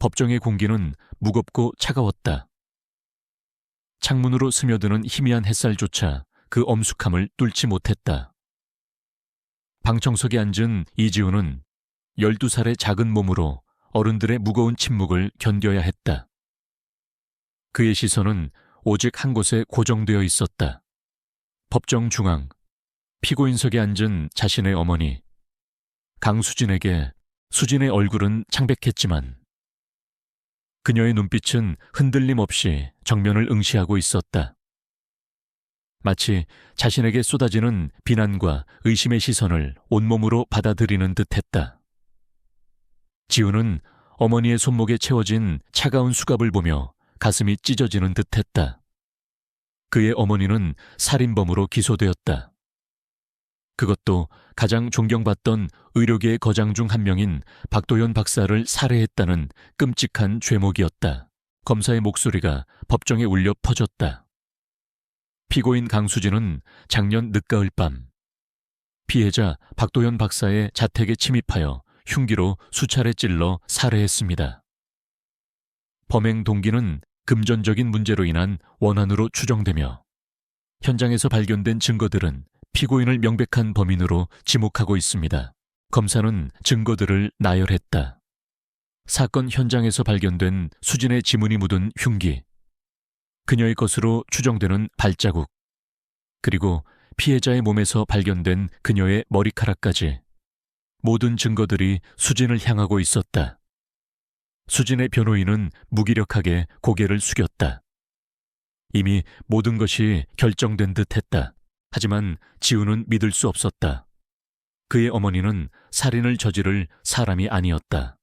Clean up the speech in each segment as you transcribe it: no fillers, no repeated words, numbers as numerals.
법정의 공기는 무겁고 차가웠다. 창문으로 스며드는 희미한 햇살조차 그 엄숙함을 뚫지 못했다. 방청석에 앉은 이지우는 12살의 작은 몸으로 어른들의 무거운 침묵을 견뎌야 했다. 그의 시선은 오직 한 곳에 고정되어 있었다. 법정 중앙, 피고인석에 앉은 자신의 어머니. 강수진에게 수진의 얼굴은 창백했지만 그녀의 눈빛은 흔들림 없이 정면을 응시하고 있었다. 마치 자신에게 쏟아지는 비난과 의심의 시선을 온몸으로 받아들이는 듯했다. 지우는 어머니의 손목에 채워진 차가운 수갑을 보며 가슴이 찢어지는 듯했다. 그의 어머니는 살인범으로 기소되었다. 그것도 가장 존경받던 의료계의 거장 중 한 명인 박도연 박사를 살해했다는 끔찍한 죄목이었다. 검사의 목소리가 법정에 울려 퍼졌다. 피고인 강수진은 작년 늦가을 밤 피해자 박도연 박사의 자택에 침입하여 흉기로 수차례 찔러 살해했습니다. 범행 동기는 금전적인 문제로 인한 원한으로 추정되며 현장에서 발견된 증거들은 피고인을 명백한 범인으로 지목하고 있습니다. 검사는 증거들을 나열했다. 사건 현장에서 발견된 수진의 지문이 묻은 흉기, 그녀의 것으로 추정되는 발자국, 그리고 피해자의 몸에서 발견된 그녀의 머리카락까지 모든 증거들이 수진을 향하고 있었다. 수진의 변호인은 무기력하게 고개를 숙였다. 이미 모든 것이 결정된 듯했다. 하지만 지우는 믿을 수 없었다. 그의 어머니는 살인을 저지를 사람이 아니었다.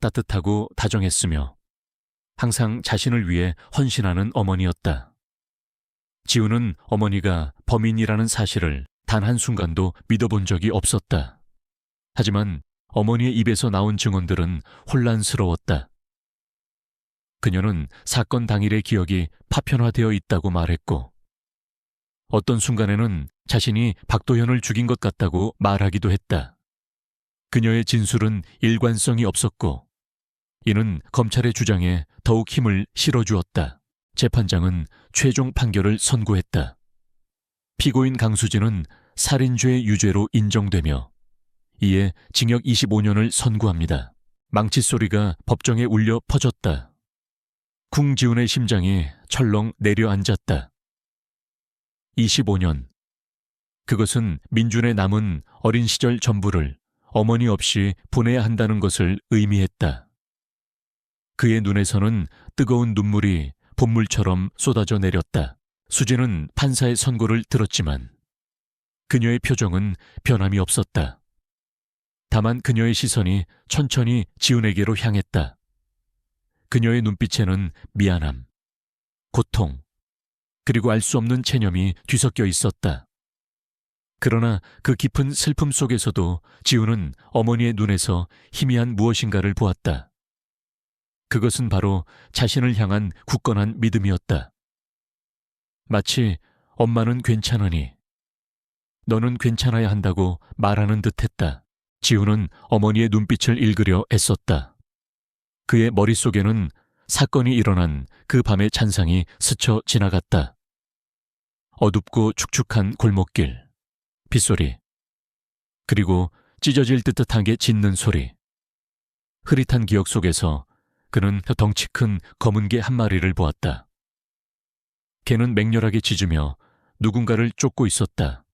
따뜻하고 다정했으며 항상 자신을 위해 헌신하는 어머니였다. 지우는 어머니가 범인이라는 사실을 단 한순간도 믿어본 적이 없었다. 하지만 어머니의 입에서 나온 증언들은 혼란스러웠다. 그녀는 사건 당일의 기억이 파편화되어 있다고 말했고 어떤 순간에는 자신이 박도현을 죽인 것 같다고 말하기도 했다. 그녀의 진술은 일관성이 없었고 이는 검찰의 주장에 더욱 힘을 실어주었다. 재판장은 최종 판결을 선고했다. 피고인 강수진은 살인죄 유죄로 인정되며 이에 징역 25년을 선고합니다. 망치 소리가 법정에 울려 퍼졌다. 궁지훈의 심장이 철렁 내려앉았다. 25년. 그것은 민준의 남은 어린 시절 전부를 어머니 없이 보내야 한다는 것을 의미했다. 그의 눈에서는 뜨거운 눈물이 봇물처럼 쏟아져 내렸다. 수진은 판사의 선고를 들었지만 그녀의 표정은 변함이 없었다. 다만 그녀의 시선이 천천히 지훈에게로 향했다. 그녀의 눈빛에는 미안함, 고통, 그리고 알 수 없는 체념이 뒤섞여 있었다. 그러나 그 깊은 슬픔 속에서도 지훈은 어머니의 눈에서 희미한 무엇인가를 보았다. 그것은 바로 자신을 향한 굳건한 믿음이었다. 마치 엄마는 괜찮으니 너는 괜찮아야 한다고 말하는 듯했다. 지훈은 어머니의 눈빛을 읽으려 애썼다. 그의 머릿속에는 사건이 일어난 그 밤의 잔상이 스쳐 지나갔다. 어둡고 축축한 골목길, 빗소리, 그리고 찢어질 듯하게 짖는 소리. 흐릿한 기억 속에서 그는 덩치 큰 검은 개 한 마리를 보았다. 개는 맹렬하게 짖으며 누군가를 쫓고 있었다.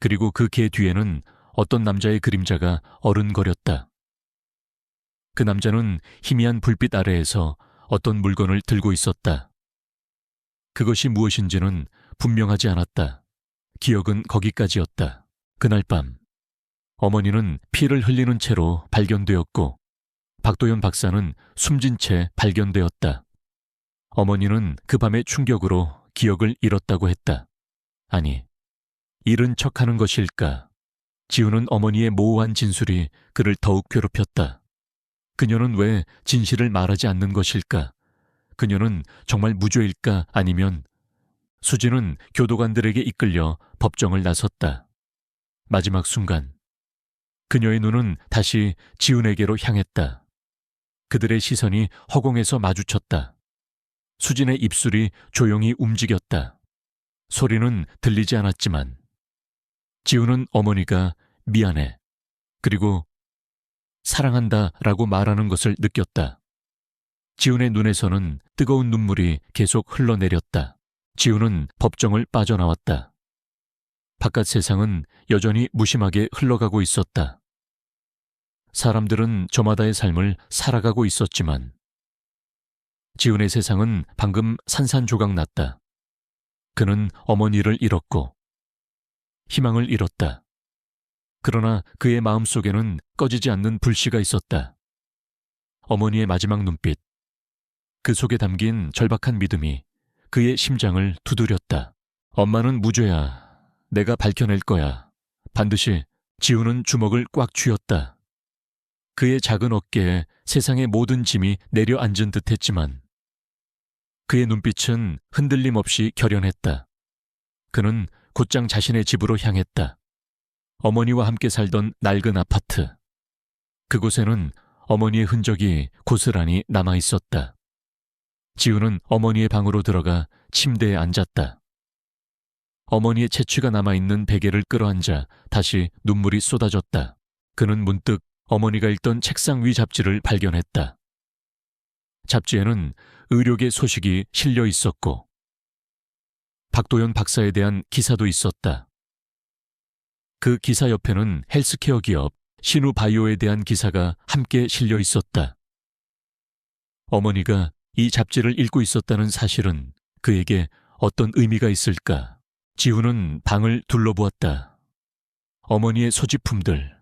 그리고 그 개 뒤에는 어떤 남자의 그림자가 어른거렸다. 그 남자는 희미한 불빛 아래에서 어떤 물건을 들고 있었다. 그것이 무엇인지는 분명하지 않았다. 기억은 거기까지였다. 그날 밤, 어머니는 피를 흘리는 채로 발견되었고 박도연 박사는 숨진 채 발견되었다. 어머니는 그 밤의 충격으로 기억을 잃었다고 했다. 아니, 잃은 척하는 것일까? 지우는 어머니의 모호한 진술이 그를 더욱 괴롭혔다. 그녀는 왜 진실을 말하지 않는 것일까? 그녀는 정말 무죄일까? 아니면 수진은 교도관들에게 이끌려 법정을 나섰다. 마지막 순간 그녀의 눈은 다시 지훈에게로 향했다. 그들의 시선이 허공에서 마주쳤다. 수진의 입술이 조용히 움직였다. 소리는 들리지 않았지만 지우는 어머니가 미안해, 그리고 사랑한다 라고 말하는 것을 느꼈다. 지훈의 눈에서는 뜨거운 눈물이 계속 흘러내렸다. 지훈은 법정을 빠져나왔다. 바깥 세상은 여전히 무심하게 흘러가고 있었다. 사람들은 저마다의 삶을 살아가고 있었지만 지훈의 세상은 방금 산산조각 났다. 그는 어머니를 잃었고 희망을 잃었다. 그러나 그의 마음속에는 꺼지지 않는 불씨가 있었다. 어머니의 마지막 눈빛, 그 속에 담긴 절박한 믿음이 그의 심장을 두드렸다. 엄마는 무죄야. 내가 밝혀낼 거야. 반드시. 지우는 주먹을 꽉 쥐었다. 그의 작은 어깨에 세상의 모든 짐이 내려앉은 듯했지만 그의 눈빛은 흔들림 없이 결연했다. 그는 곧장 자신의 집으로 향했다. 어머니와 함께 살던 낡은 아파트. 그곳에는 어머니의 흔적이 고스란히 남아있었다. 지우는 어머니의 방으로 들어가 침대에 앉았다. 어머니의 채취가 남아있는 베개를 끌어앉아 다시 눈물이 쏟아졌다. 그는 문득 어머니가 읽던 책상 위 잡지를 발견했다. 잡지에는 의료계 소식이 실려 있었고 박도연 박사에 대한 기사도 있었다. 그 기사 옆에는 헬스케어 기업 신우바이오에 대한 기사가 함께 실려 있었다. 어머니가 이 잡지를 읽고 있었다는 사실은 그에게 어떤 의미가 있을까? 지우는 방을 둘러보았다. 어머니의 소지품들.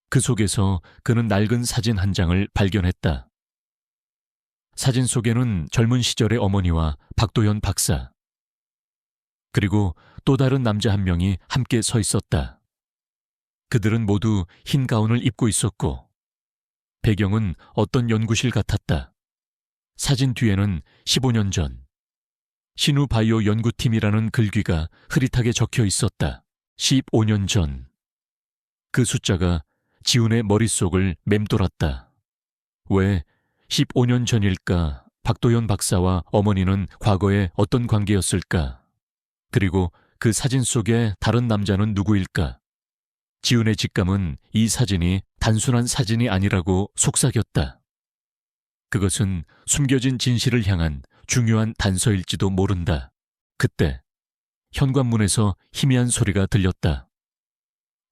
그 속에서 그는 낡은 사진 한 장을 발견했다. 사진 속에는 젊은 시절의 어머니와 박도연 박사, 그리고 또 다른 남자 한 명이 함께 서 있었다. 그들은 모두 흰 가운을 입고 있었고 배경은 어떤 연구실 같았다. 사진 뒤에는 15년 전 신우바이오 연구팀이라는 글귀가 흐릿하게 적혀 있었다. 15년 전. 그 숫자가 지훈의 머릿속을 맴돌았다. 왜 15년 전일까? 박도연 박사와 어머니는 과거에 어떤 관계였을까? 그리고 그 사진 속의 다른 남자는 누구일까? 지훈의 직감은 이 사진이 단순한 사진이 아니라고 속삭였다. 그것은 숨겨진 진실을 향한 중요한 단서일지도 모른다. 그때 현관문에서 희미한 소리가 들렸다.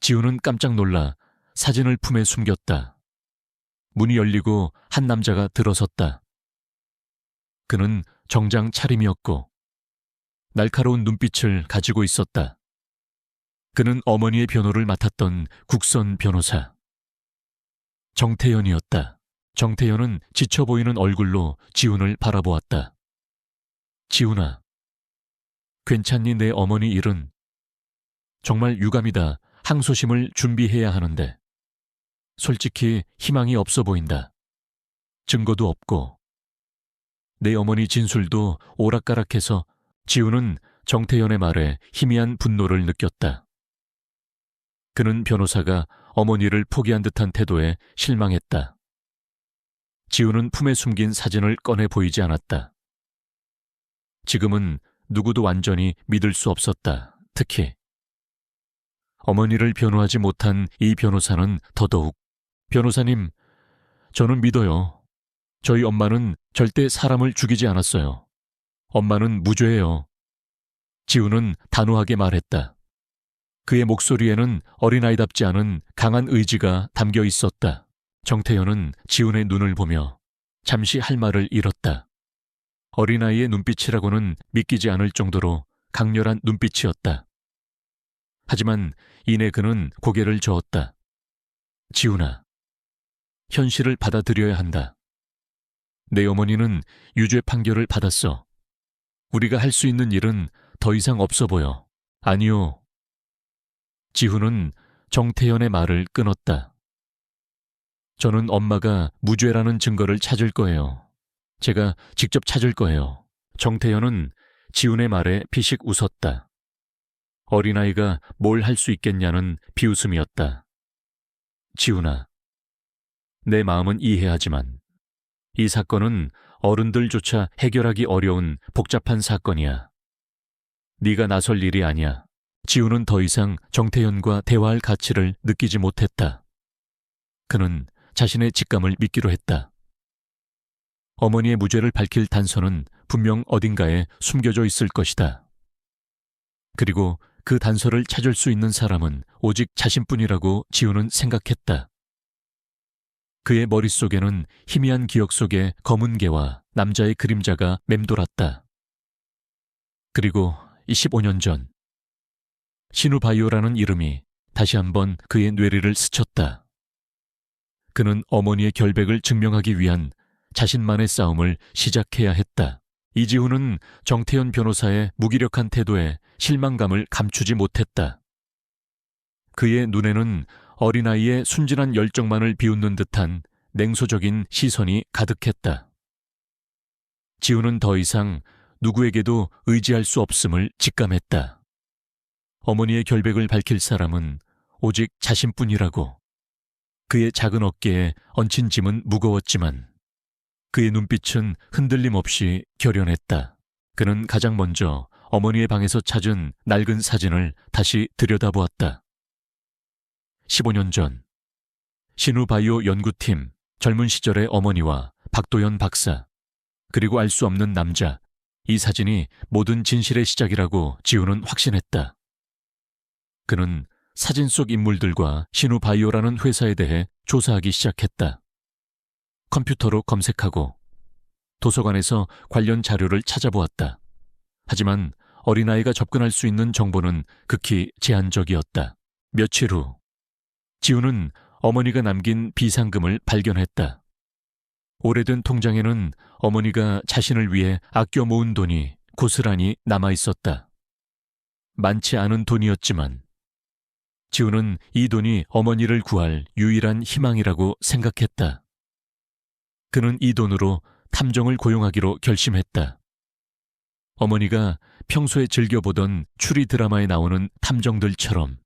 지훈은 깜짝 놀라 사진을 품에 숨겼다. 문이 열리고 한 남자가 들어섰다. 그는 정장 차림이었고 날카로운 눈빛을 가지고 있었다. 그는 어머니의 변호를 맡았던 국선 변호사 정태현이었다. 정태현은 지쳐 보이는 얼굴로 지훈을 바라보았다. 지훈아, 괜찮니? 내 어머니 일은 정말 유감이다. 항소심을 준비해야 하는데 솔직히 희망이 없어 보인다. 증거도 없고 내 어머니 진술도 오락가락해서. 지훈은 정태현의 말에 희미한 분노를 느꼈다. 그는 변호사가 어머니를 포기한 듯한 태도에 실망했다. 지훈은 품에 숨긴 사진을 꺼내 보이지 않았다. 지금은 누구도 완전히 믿을 수 없었다. 특히 어머니를 변호하지 못한 이 변호사는 더더욱. 변호사님, 저는 믿어요. 저희 엄마는 절대 사람을 죽이지 않았어요. 엄마는 무죄예요. 지훈은 단호하게 말했다. 그의 목소리에는 어린아이답지 않은 강한 의지가 담겨 있었다. 정태현은 지훈의 눈을 보며 잠시 할 말을 잃었다. 어린아이의 눈빛이라고는 믿기지 않을 정도로 강렬한 눈빛이었다. 하지만 이내 그는 고개를 저었다. 지훈아, 현실을 받아들여야 한다. 내 어머니는 유죄 판결을 받았어. 우리가 할 수 있는 일은 더 이상 없어 보여. 아니요. 지훈은 정태현의 말을 끊었다. 저는 엄마가 무죄라는 증거를 찾을 거예요. 제가 직접 찾을 거예요. 정태현은 지훈의 말에 피식 웃었다. 어린아이가 뭘 할 수 있겠냐는 비웃음이었다. 지훈아, 내 마음은 이해하지만 이 사건은 어른들조차 해결하기 어려운 복잡한 사건이야. 네가 나설 일이 아니야. 지우는 더 이상 정태현과 대화할 가치를 느끼지 못했다. 그는 자신의 직감을 믿기로 했다. 어머니의 무죄를 밝힐 단서는 분명 어딘가에 숨겨져 있을 것이다. 그리고 그 단서를 찾을 수 있는 사람은 오직 자신뿐이라고 지우는 생각했다. 그의 머릿속에는 희미한 기억 속에 검은 개와 남자의 그림자가 맴돌았다. 그리고 25년 전, 신우바이오라는 이름이 다시 한번 그의 뇌리를 스쳤다. 그는 어머니의 결백을 증명하기 위한 자신만의 싸움을 시작해야 했다. 이지훈은 정태현 변호사의 무기력한 태도에 실망감을 감추지 못했다. 그의 눈에는 어린아이의 순진한 열정만을 비웃는 듯한 냉소적인 시선이 가득했다. 지훈은 더 이상 누구에게도 의지할 수 없음을 직감했다. 어머니의 결백을 밝힐 사람은 오직 자신뿐이라고. 그의 작은 어깨에 얹힌 짐은 무거웠지만 그의 눈빛은 흔들림 없이 결연했다. 그는 가장 먼저 어머니의 방에서 찾은 낡은 사진을 다시 들여다보았다. 15년 전, 신우바이오 연구팀 젊은 시절의 어머니와 박도연 박사, 그리고 알 수 없는 남자, 이 사진이 모든 진실의 시작이라고 지우는 확신했다. 그는 사진 속 인물들과 신우바이오라는 회사에 대해 조사하기 시작했다. 컴퓨터로 검색하고 도서관에서 관련 자료를 찾아보았다. 하지만 어린아이가 접근할 수 있는 정보는 극히 제한적이었다. 며칠 후, 지우는 어머니가 남긴 비상금을 발견했다. 오래된 통장에는 어머니가 자신을 위해 아껴 모은 돈이 고스란히 남아 있었다. 많지 않은 돈이었지만 지우는 이 돈이 어머니를 구할 유일한 희망이라고 생각했다. 그는 이 돈으로 탐정을 고용하기로 결심했다. 어머니가 평소에 즐겨보던 추리 드라마에 나오는 탐정들처럼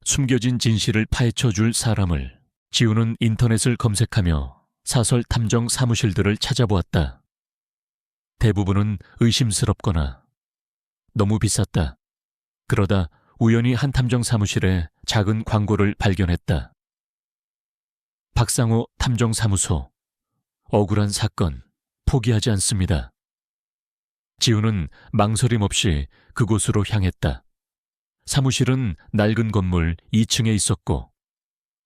숨겨진 진실을 파헤쳐 줄 사람을. 지우는 인터넷을 검색하며 사설 탐정 사무실들을 찾아보았다. 대부분은 의심스럽거나 너무 비쌌다. 그러다 우연히 한 탐정 사무실에 작은 광고를 발견했다. 박상호 탐정사무소. 억울한 사건. 포기하지 않습니다. 지우는 망설임 없이 그곳으로 향했다. 사무실은 낡은 건물 2층에 있었고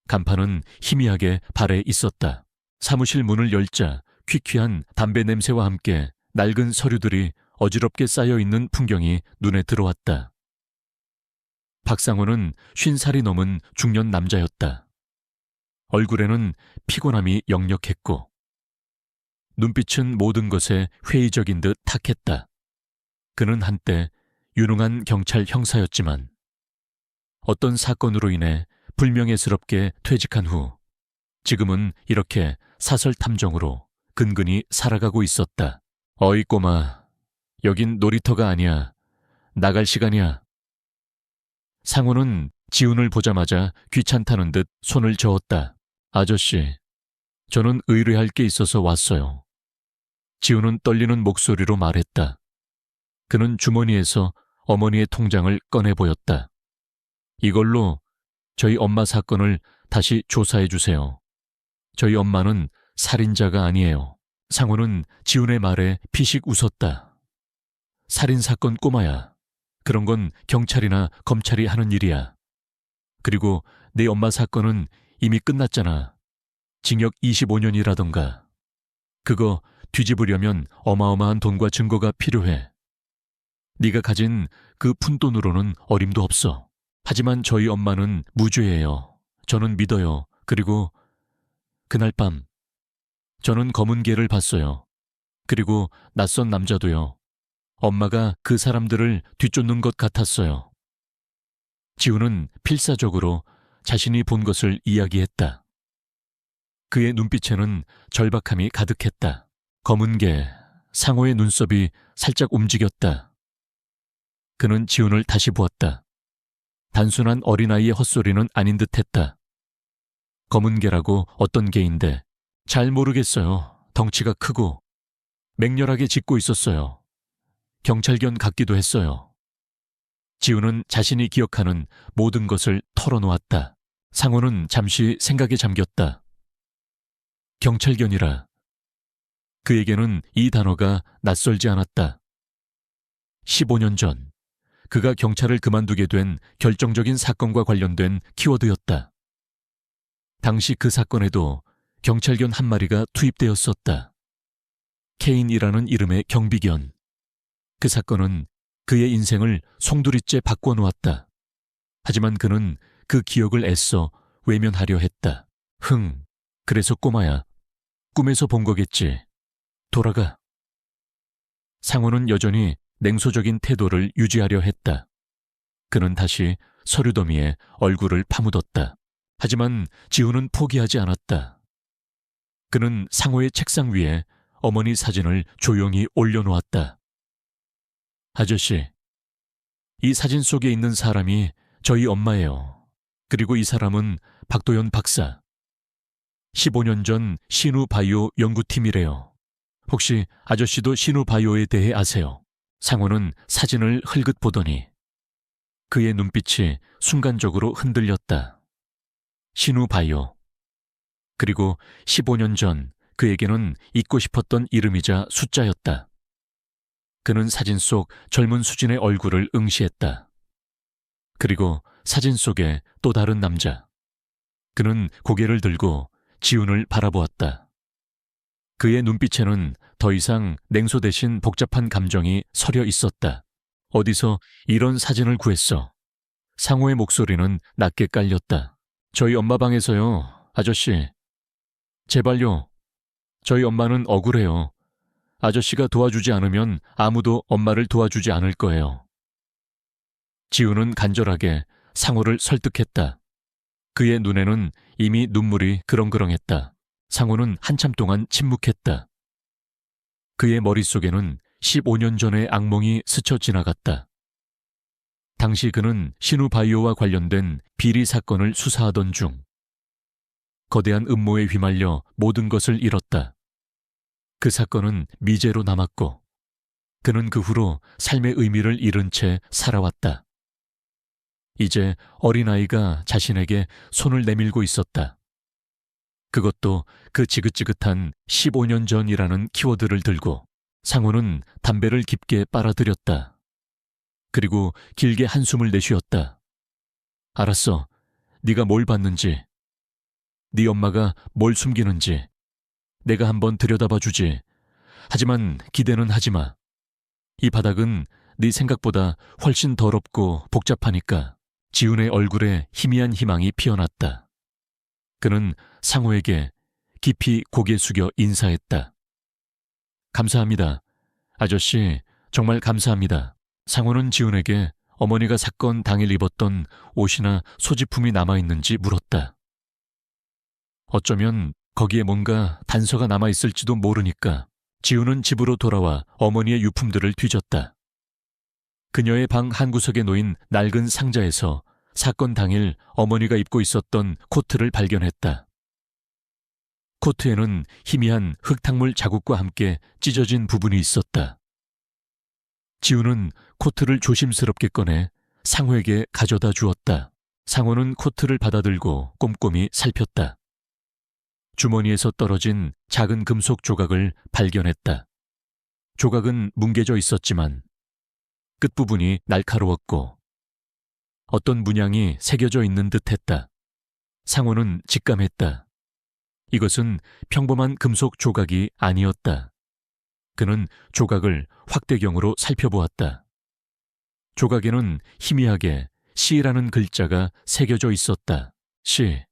간판은 희미하게 발에 있었다. 사무실 문을 열자 퀴퀴한 담배 냄새와 함께 낡은 서류들이 어지럽게 쌓여있는 풍경이 눈에 들어왔다. 박상호는 50살이 넘은 중년 남자였다. 얼굴에는 피곤함이 역력했고 눈빛은 모든 것에 회의적인 듯 탁했다. 그는 한때 유능한 경찰 형사였지만 어떤 사건으로 인해 불명예스럽게 퇴직한 후 지금은 이렇게 사설 탐정으로 근근히 살아가고 있었다. 어이 꼬마, 여긴 놀이터가 아니야. 나갈 시간이야. 상호는 지훈을 보자마자 귀찮다는 듯 손을 저었다. 아저씨, 저는 의뢰할 게 있어서 왔어요. 지훈은 떨리는 목소리로 말했다. 그는 주머니에서 어머니의 통장을 꺼내 보였다. 이걸로 저희 엄마 사건을 다시 조사해 주세요. 저희 엄마는 살인자가 아니에요. 상호는 지훈의 말에 피식 웃었다. 살인사건 꼬마야. 그런 건 경찰이나 검찰이 하는 일이야. 그리고 내 엄마 사건은 이미 끝났잖아. 징역 25년이라던가. 그거 뒤집으려면 어마어마한 돈과 증거가 필요해. 네가 가진 그 푼돈으로는 어림도 없어. 하지만 저희 엄마는 무죄예요. 저는 믿어요. 그리고 그날 밤 저는 검은 개를 봤어요. 그리고 낯선 남자도요. 엄마가 그 사람들을 뒤쫓는 것 같았어요. 지훈은 필사적으로 자신이 본 것을 이야기했다. 그의 눈빛에는 절박함이 가득했다. 검은 개, 상호의 눈썹이 살짝 움직였다. 그는 지훈을 다시 보았다. 단순한 어린아이의 헛소리는 아닌 듯했다. 검은 개라고 어떤 개인데 잘 모르겠어요. 덩치가 크고 맹렬하게 짖고 있었어요. 경찰견 같기도 했어요. 지우는 자신이 기억하는 모든 것을 털어놓았다. 상호는 잠시 생각에 잠겼다. 경찰견이라. 그에게는 이 단어가 낯설지 않았다. 15년 전, 그가 경찰을 그만두게 된 결정적인 사건과 관련된 키워드였다. 당시 그 사건에도 경찰견 한 마리가 투입되었었다. 케인이라는 이름의 경비견. 그 사건은 그의 인생을 송두리째 바꿔놓았다. 하지만 그는 그 기억을 애써 외면하려 했다. 그래서 꼬마야, 꿈에서 본 거겠지. 돌아가. 상호는 여전히 냉소적인 태도를 유지하려 했다. 그는 다시 서류 더미에 얼굴을 파묻었다. 하지만 지우는 포기하지 않았다. 그는 상호의 책상 위에 어머니 사진을 조용히 올려놓았다. 아저씨, 이 사진 속에 있는 사람이 저희 엄마예요. 그리고 이 사람은 박도연 박사. 15년 전 신우바이오 연구팀이래요. 혹시 아저씨도 신우바이오에 대해 아세요? 상호는 사진을 흘끗 보더니 그의 눈빛이 순간적으로 흔들렸다. 신우바이오. 그리고 15년 전 그에게는 잊고 싶었던 이름이자 숫자였다. 그는 사진 속 젊은 수진의 얼굴을 응시했다. 그리고 사진 속에 또 다른 남자. 그는 고개를 들고 지훈을 바라보았다. 그의 눈빛에는 더 이상 냉소 대신 복잡한 감정이 서려 있었다. 어디서 이런 사진을 구했어? 상호의 목소리는 낮게 깔렸다. 저희 엄마 방에서요, 아저씨. 제발요. 저희 엄마는 억울해요. 아저씨가 도와주지 않으면 아무도 엄마를 도와주지 않을 거예요. 지우는 간절하게 상호를 설득했다. 그의 눈에는 이미 눈물이 그렁그렁했다. 상호는 한참 동안 침묵했다. 그의 머릿속에는 15년 전의 악몽이 스쳐 지나갔다. 당시 그는 신우바이오와 관련된 비리 사건을 수사하던 중 거대한 음모에 휘말려 모든 것을 잃었다. 그 사건은 미제로 남았고 그는 그 후로 삶의 의미를 잃은 채 살아왔다. 이제 어린아이가 자신에게 손을 내밀고 있었다. 그것도 그 지긋지긋한 15년 전이라는 키워드를 들고 상호는 담배를 깊게 빨아들였다. 그리고 길게 한숨을 내쉬었다. 알았어. 네가 뭘 봤는지, 네 엄마가 뭘 숨기는지 내가 한번 들여다봐 주지. 하지만 기대는 하지 마. 이 바닥은 네 생각보다 훨씬 더럽고 복잡하니까. 지훈의 얼굴에 희미한 희망이 피어났다. 그는 상호에게 깊이 고개 숙여 인사했다. 감사합니다. 아저씨, 정말 감사합니다. 상호는 지훈에게 어머니가 사건 당일 입었던 옷이나 소지품이 남아있는지 물었다. 어쩌면 거기에 뭔가 단서가 남아있을지도 모르니까. 지훈은 집으로 돌아와 어머니의 유품들을 뒤졌다. 그녀의 방 한구석에 놓인 낡은 상자에서 사건 당일 어머니가 입고 있었던 코트를 발견했다. 코트에는 희미한 흙탕물 자국과 함께 찢어진 부분이 있었다. 지훈은 코트를 조심스럽게 꺼내 상호에게 가져다 주었다. 상호는 코트를 받아들고 꼼꼼히 살폈다. 주머니에서 떨어진 작은 금속 조각을 발견했다. 조각은 뭉개져 있었지만 끝부분이 날카로웠고 어떤 문양이 새겨져 있는 듯했다. 상호는 직감했다. 이것은 평범한 금속 조각이 아니었다. 그는 조각을 확대경으로 살펴보았다. 조각에는 희미하게 시라는 글자가 새겨져 있었다. 시.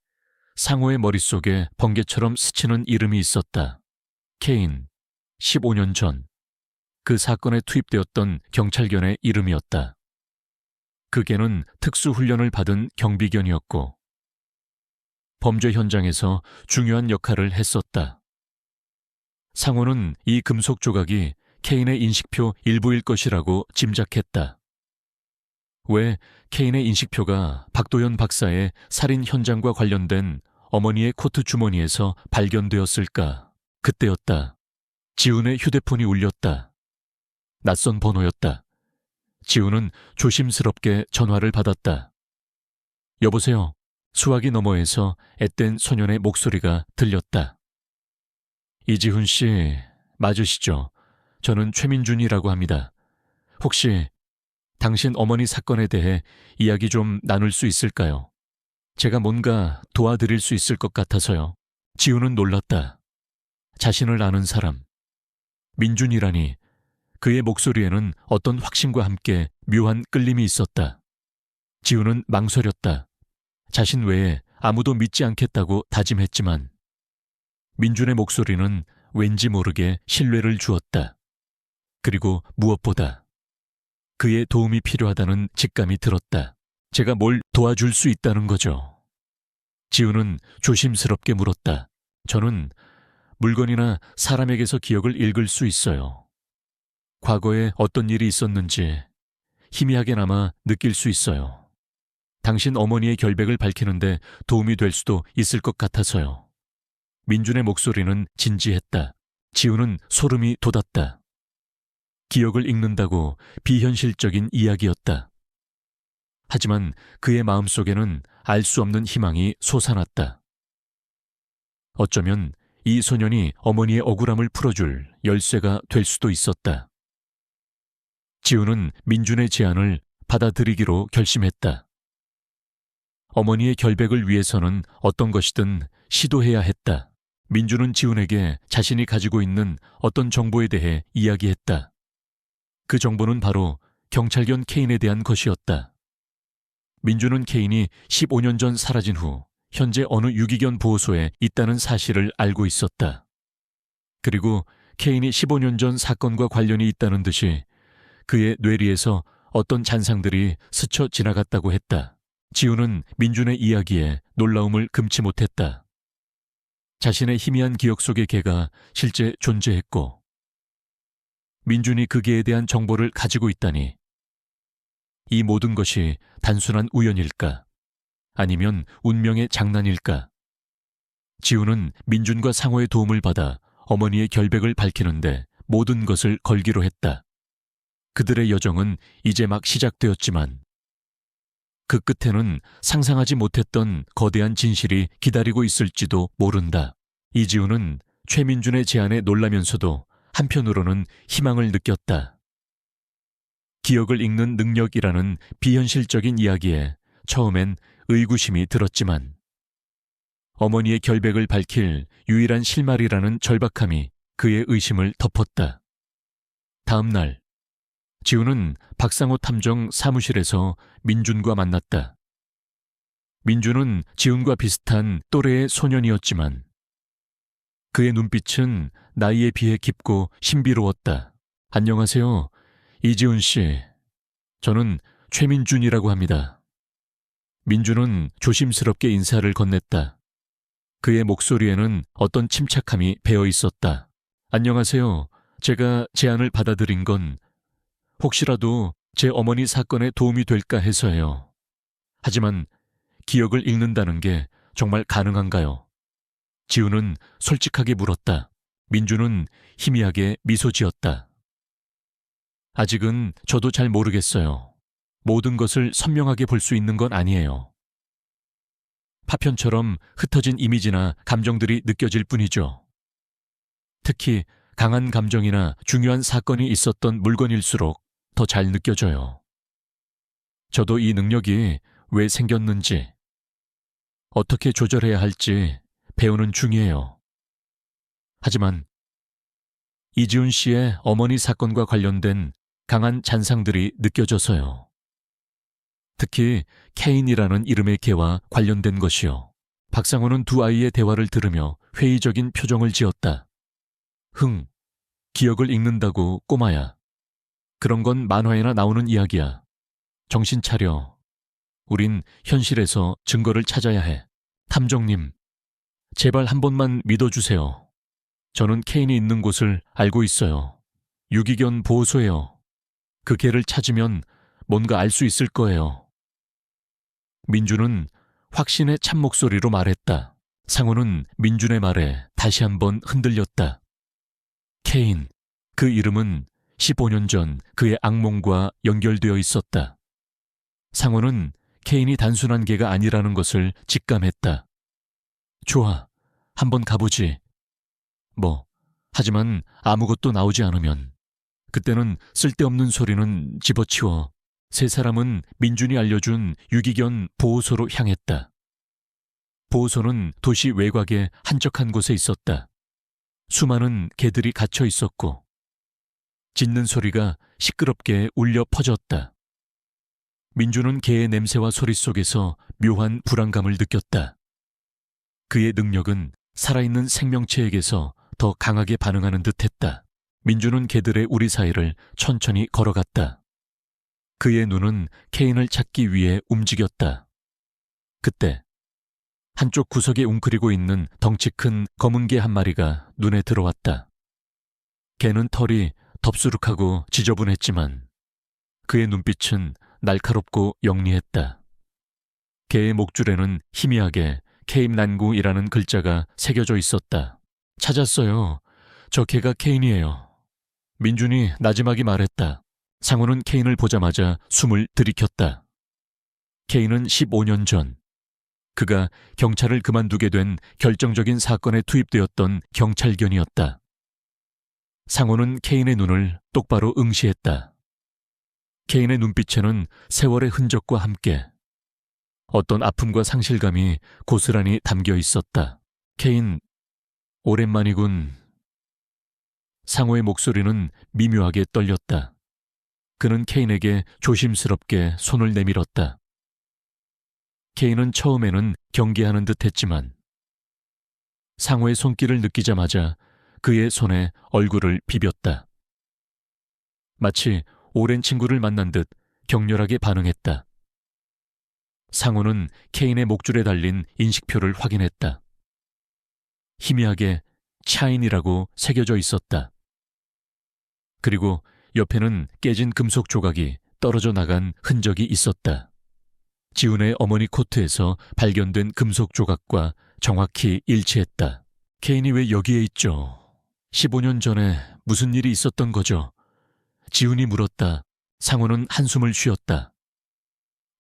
상호의 머릿속에 번개처럼 스치는 이름이 있었다. 케인. 15년 전. 그 사건에 투입되었던 경찰견의 이름이었다. 그 개는 특수훈련을 받은 경비견이었고 범죄 현장에서 중요한 역할을 했었다. 상호는 이 금속 조각이 케인의 인식표 일부일 것이라고 짐작했다. 왜 케인의 인식표가 박도연 박사의 살인 현장과 관련된 어머니의 코트 주머니에서 발견되었을까? 그때였다. 지훈의 휴대폰이 울렸다. 낯선 번호였다. 지훈은 조심스럽게 전화를 받았다. 여보세요. 수화기 너머에서 앳된 소년의 목소리가 들렸다. 이지훈 씨, 맞으시죠? 저는 최민준이라고 합니다. 혹시 당신 어머니 사건에 대해 이야기 좀 나눌 수 있을까요? 제가 뭔가 도와드릴 수 있을 것 같아서요. 지훈은 놀랐다. 자신을 아는 사람. 민준이라니. 그의 목소리에는 어떤 확신과 함께 묘한 끌림이 있었다. 지훈은 망설였다. 자신 외에 아무도 믿지 않겠다고 다짐했지만 민준의 목소리는 왠지 모르게 신뢰를 주었다. 그리고 무엇보다 그의 도움이 필요하다는 직감이 들었다. 제가 뭘 도와줄 수 있다는 거죠. 지훈은 조심스럽게 물었다. 저는 물건이나 사람에게서 기억을 읽을 수 있어요. 과거에 어떤 일이 있었는지 희미하게나마 느낄 수 있어요. 당신 어머니의 결백을 밝히는데 도움이 될 수도 있을 것 같아서요. 민준의 목소리는 진지했다. 지훈은 소름이 돋았다. 기억을 읽는다고 비현실적인 이야기였다. 하지만 그의 마음속에는 알 수 없는 희망이 솟아났다. 어쩌면 이 소년이 어머니의 억울함을 풀어줄 열쇠가 될 수도 있었다. 지훈은 민준의 제안을 받아들이기로 결심했다. 어머니의 결백을 위해서는 어떤 것이든 시도해야 했다. 민준은 지훈에게 자신이 가지고 있는 어떤 정보에 대해 이야기했다. 그 정보는 바로 경찰견 케인에 대한 것이었다. 민준은 케인이 15년 전 사라진 후 현재 어느 유기견 보호소에 있다는 사실을 알고 있었다. 그리고 케인이 15년 전 사건과 관련이 있다는 듯이 그의 뇌리에서 어떤 잔상들이 스쳐 지나갔다고 했다. 지훈은 민준의 이야기에 놀라움을 금치 못했다. 자신의 희미한 기억 속의 개가 실제 존재했고 민준이 그 개에 대한 정보를 가지고 있다니. 이 모든 것이 단순한 우연일까? 아니면 운명의 장난일까? 지훈은 민준과 상호의 도움을 받아 어머니의 결백을 밝히는데 모든 것을 걸기로 했다. 그들의 여정은 이제 막 시작되었지만 그 끝에는 상상하지 못했던 거대한 진실이 기다리고 있을지도 모른다. 이지훈은 최민준의 제안에 놀라면서도 한편으로는 희망을 느꼈다. 기억을 읽는 능력이라는 비현실적인 이야기에 처음엔 의구심이 들었지만 어머니의 결백을 밝힐 유일한 실마리라는 절박함이 그의 의심을 덮었다. 다음 날 지훈은 박상호 탐정 사무실에서 민준과 만났다. 민준은 지훈과 비슷한 또래의 소년이었지만 그의 눈빛은 나이에 비해 깊고 신비로웠다. 안녕하세요, 이지훈 씨. 저는 최민준이라고 합니다. 민준은 조심스럽게 인사를 건넸다. 그의 목소리에는 어떤 침착함이 배어 있었다. 안녕하세요. 제가 제안을 받아들인 건 혹시라도 제 어머니 사건에 도움이 될까 해서예요. 하지만 기억을 읽는다는 게 정말 가능한가요? 지훈은 솔직하게 물었다. 민준은 희미하게 미소 지었다. 아직은 저도 잘 모르겠어요. 모든 것을 선명하게 볼 수 있는 건 아니에요. 파편처럼 흩어진 이미지나 감정들이 느껴질 뿐이죠. 특히 강한 감정이나 중요한 사건이 있었던 물건일수록 더 잘 느껴져요. 저도 이 능력이 왜 생겼는지, 어떻게 조절해야 할지 배우는 중이에요. 하지만 이지훈 씨의 어머니 사건과 관련된 강한 잔상들이 느껴져서요. 특히 케인이라는 이름의 개와 관련된 것이요. 박상호는 두 아이의 대화를 들으며 회의적인 표정을 지었다. 기억을 읽는다고 꼬마야. 그런 건 만화에나 나오는 이야기야. 정신 차려. 우린 현실에서 증거를 찾아야 해. 탐정님, 제발 한 번만 믿어주세요. 저는 케인이 있는 곳을 알고 있어요. 유기견 보호소예요. 그 개를 찾으면 뭔가 알 수 있을 거예요. 민준은 확신의 찬 목소리로 말했다. 상호는 민준의 말에 다시 한번 흔들렸다. 케인, 그 이름은 15년 전 그의 악몽과 연결되어 있었다. 상호는 케인이 단순한 개가 아니라는 것을 직감했다. 좋아, 한번 가보지. 하지만 아무것도 나오지 않으면 그때는 쓸데없는 소리는 집어치워 세 사람은 민준이 알려준 유기견 보호소로 향했다. 보호소는 도시 외곽의 한적한 곳에 있었다. 수많은 개들이 갇혀 있었고 짖는 소리가 시끄럽게 울려 퍼졌다. 민준은 개의 냄새와 소리 속에서 묘한 불안감을 느꼈다. 그의 능력은 살아있는 생명체에게서 더 강하게 반응하는 듯했다. 민준은 개들의 우리 사이를 천천히 걸어갔다. 그의 눈은 케인을 찾기 위해 움직였다. 그때 한쪽 구석에 웅크리고 있는 덩치 큰 검은 개 한 마리가 눈에 들어왔다. 개는 털이 덥수룩하고 지저분했지만 그의 눈빛은 날카롭고 영리했다. 개의 목줄에는 희미하게 케임난구이라는 글자가 새겨져 있었다. 찾았어요. 저 개가 케인이에요. 민준이 나지막이 말했다. 상호는 케인을 보자마자 숨을 들이켰다. 케인은 15년 전 그가 경찰을 그만두게 된 결정적인 사건에 투입되었던 경찰견이었다. 상호는 케인의 눈을 똑바로 응시했다. 케인의 눈빛에는 세월의 흔적과 함께 어떤 아픔과 상실감이 고스란히 담겨 있었다. 케인, 오랜만이군. 상호의 목소리는 미묘하게 떨렸다. 그는 케인에게 조심스럽게 손을 내밀었다. 케인은 처음에는 경계하는 듯 했지만 상호의 손길을 느끼자마자 그의 손에 얼굴을 비볐다. 마치 오랜 친구를 만난 듯 격렬하게 반응했다. 상호는 케인의 목줄에 달린 인식표를 확인했다. 희미하게 차인이라고 새겨져 있었다. 그리고 옆에는 깨진 금속 조각이 떨어져 나간 흔적이 있었다. 지훈의 어머니 코트에서 발견된 금속 조각과 정확히 일치했다. 케인이 왜 여기에 있죠? 15년 전에 무슨 일이 있었던 거죠? 지훈이 물었다. 상호는 한숨을 쉬었다.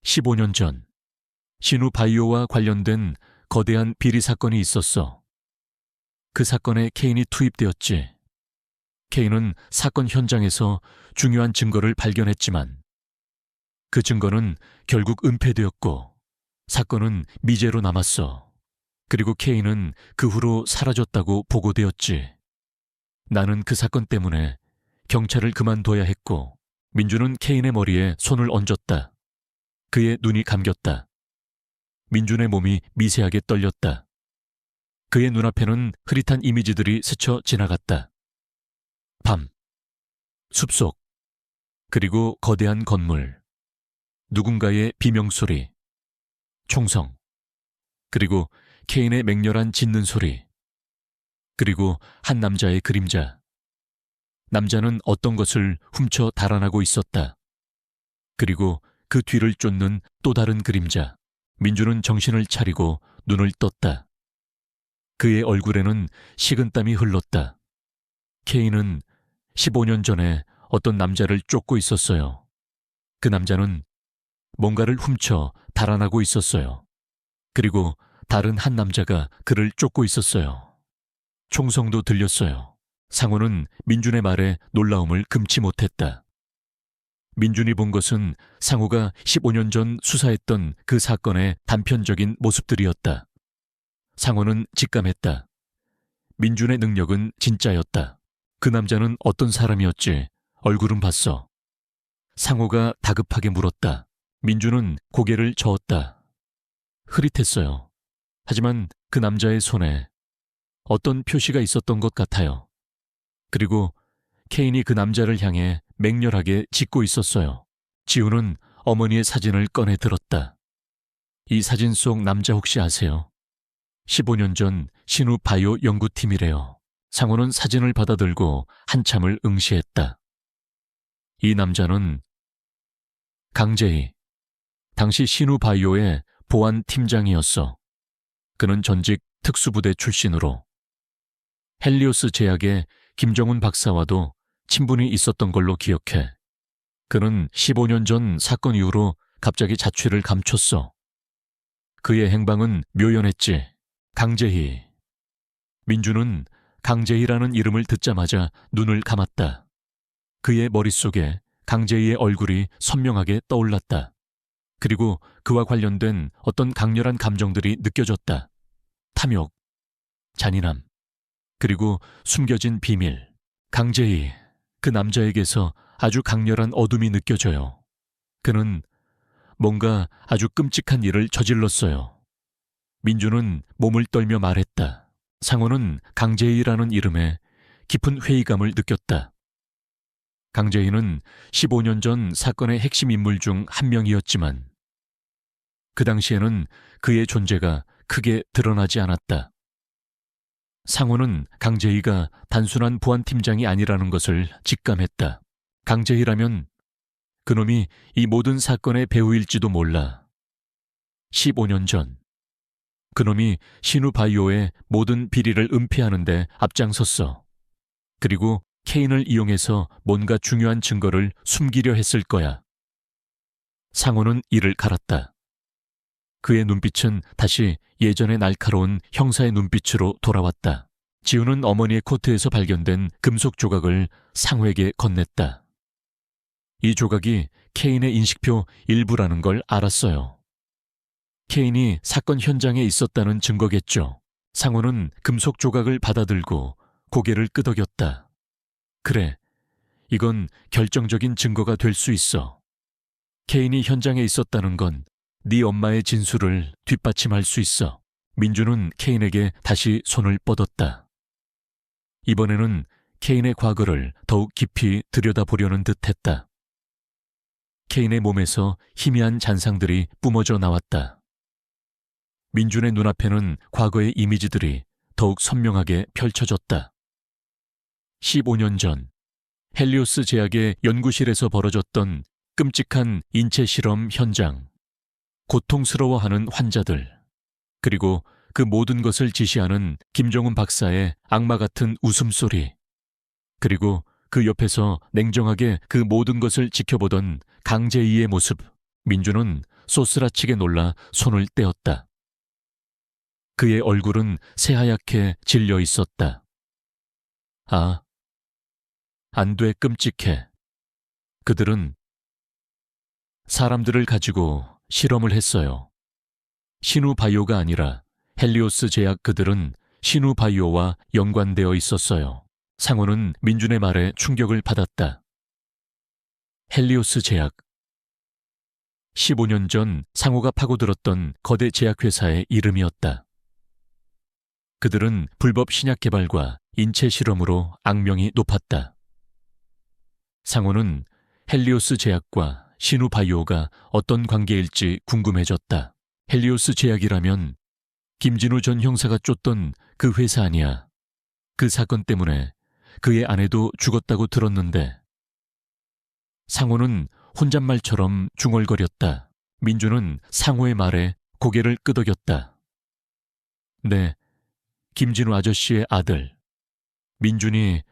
15년 전 신우 바이오와 관련된 거대한 비리 사건이 있었어. 그 사건에 케인이 투입되었지. 케인은 사건 현장에서 중요한 증거를 발견했지만 그 증거는 결국 은폐되었고 사건은 미제로 남았어. 그리고 케인은 그 후로 사라졌다고 보고되었지. 나는 그 사건 때문에 경찰을 그만둬야 했고 민준은 케인의 머리에 손을 얹었다. 그의 눈이 감겼다. 민준의 몸이 미세하게 떨렸다. 그의 눈앞에는 흐릿한 이미지들이 스쳐 지나갔다. 밤, 숲속, 그리고 거대한 건물, 누군가의 비명소리, 총성, 그리고 케인의 맹렬한 짖는 소리, 그리고 한 남자의 그림자. 남자는 어떤 것을 훔쳐 달아나고 있었다. 그리고 그 뒤를 쫓는 또 다른 그림자. 민준은 정신을 차리고 눈을 떴다. 그의 얼굴에는 식은땀이 흘렀다. 케인은 15년 전에 어떤 남자를 쫓고 있었어요. 그 남자는 뭔가를 훔쳐 달아나고 있었어요. 그리고 다른 한 남자가 그를 쫓고 있었어요. 총성도 들렸어요. 상호는 민준의 말에 놀라움을 금치 못했다. 민준이 본 것은 상호가 15년 전 수사했던 그 사건의 단편적인 모습들이었다. 상호는 직감했다. 민준의 능력은 진짜였다. 그 남자는 어떤 사람이었지? 얼굴은 봤어. 상호가 다급하게 물었다. 민준은 고개를 저었다. 흐릿했어요. 하지만 그 남자의 손에 어떤 표시가 있었던 것 같아요. 그리고 케인이 그 남자를 향해 맹렬하게 짖고 있었어요. 지훈은 어머니의 사진을 꺼내 들었다. 이 사진 속 남자 혹시 아세요? 15년 전 신우 바이오 연구팀이래요. 상호는 사진을 받아들고 한참을 응시했다. 이 남자는 강재희, 당시 신우 바이오의 보안 팀장이었어. 그는 전직 특수부대 출신으로. 헬리오스 제약의 김정훈 박사와도 친분이 있었던 걸로 기억해. 그는 15년 전 사건 이후로 갑자기 자취를 감췄어. 그의 행방은 묘연했지. 강재희. 민주는 강재희라는 이름을 듣자마자 눈을 감았다. 그의 머릿속에 강재희의 얼굴이 선명하게 떠올랐다. 그리고 그와 관련된 어떤 강렬한 감정들이 느껴졌다. 탐욕, 잔인함, 그리고 숨겨진 비밀. 강재희, 그 남자에게서 아주 강렬한 어둠이 느껴져요. 그는 뭔가 아주 끔찍한 일을 저질렀어요. 민주는 몸을 떨며 말했다. 상호는 강재희라는 이름에 깊은 회의감을 느꼈다. 강재희는 15년 전 사건의 핵심 인물 중 한 명이었지만 그 당시에는 그의 존재가 크게 드러나지 않았다. 상호는 강재희가 단순한 보안팀장이 아니라는 것을 직감했다. 강재희라면 그놈이 이 모든 사건의 배후일지도 몰라. 15년 전 그놈이 신우바이오의 모든 비리를 은폐하는 데 앞장섰어. 그리고 케인을 이용해서 뭔가 중요한 증거를 숨기려 했을 거야. 상호는 이를 갈았다. 그의 눈빛은 다시 예전의 날카로운 형사의 눈빛으로 돌아왔다. 지우는 어머니의 코트에서 발견된 금속 조각을 상호에게 건넸다. 이 조각이 케인의 인식표 일부라는 걸 알았어요. 케인이 사건 현장에 있었다는 증거겠죠. 상호는 금속 조각을 받아들고 고개를 끄덕였다. 그래, 이건 결정적인 증거가 될 수 있어. 케인이 현장에 있었다는 건 네 엄마의 진술을 뒷받침할 수 있어. 민주는 케인에게 다시 손을 뻗었다. 이번에는 케인의 과거를 더욱 깊이 들여다보려는 듯했다. 케인의 몸에서 희미한 잔상들이 뿜어져 나왔다. 민준의 눈앞에는 과거의 이미지들이 더욱 선명하게 펼쳐졌다. 15년 전 헬리오스 제약의 연구실에서 벌어졌던 끔찍한 인체 실험 현장, 고통스러워하는 환자들, 그리고 그 모든 것을 지시하는 김정훈 박사의 악마 같은 웃음소리, 그리고 그 옆에서 냉정하게 그 모든 것을 지켜보던 강재희의 모습. 민주는 쏘스라치게 놀라 손을 떼었다. 그의 얼굴은 새하얗게 질려 있었다. 아, 안 돼, 끔찍해. 그들은 사람들을 가지고 실험을 했어요. 신우바이오가 아니라 헬리오스 제약. 그들은 신우바이오와 연관되어 있었어요. 상호는 민준의 말에 충격을 받았다. 헬리오스 제약. 15년 전 상호가 파고들었던 거대 제약회사의 이름이었다. 그들은 불법 신약 개발과 인체 실험으로 악명이 높았다. 상호는 헬리오스 제약과 신우바이오가 어떤 관계일지 궁금해졌다. 헬리오스 제약이라면 김진우 전 형사가 쫓던 그 회사 아니야. 그 사건 때문에 그의 아내도 죽었다고 들었는데. 상호는 혼잣말처럼 중얼거렸다. 민주는 상호의 말에 고개를 끄덕였다. 네, 김진우 아저씨의 아들. 민준이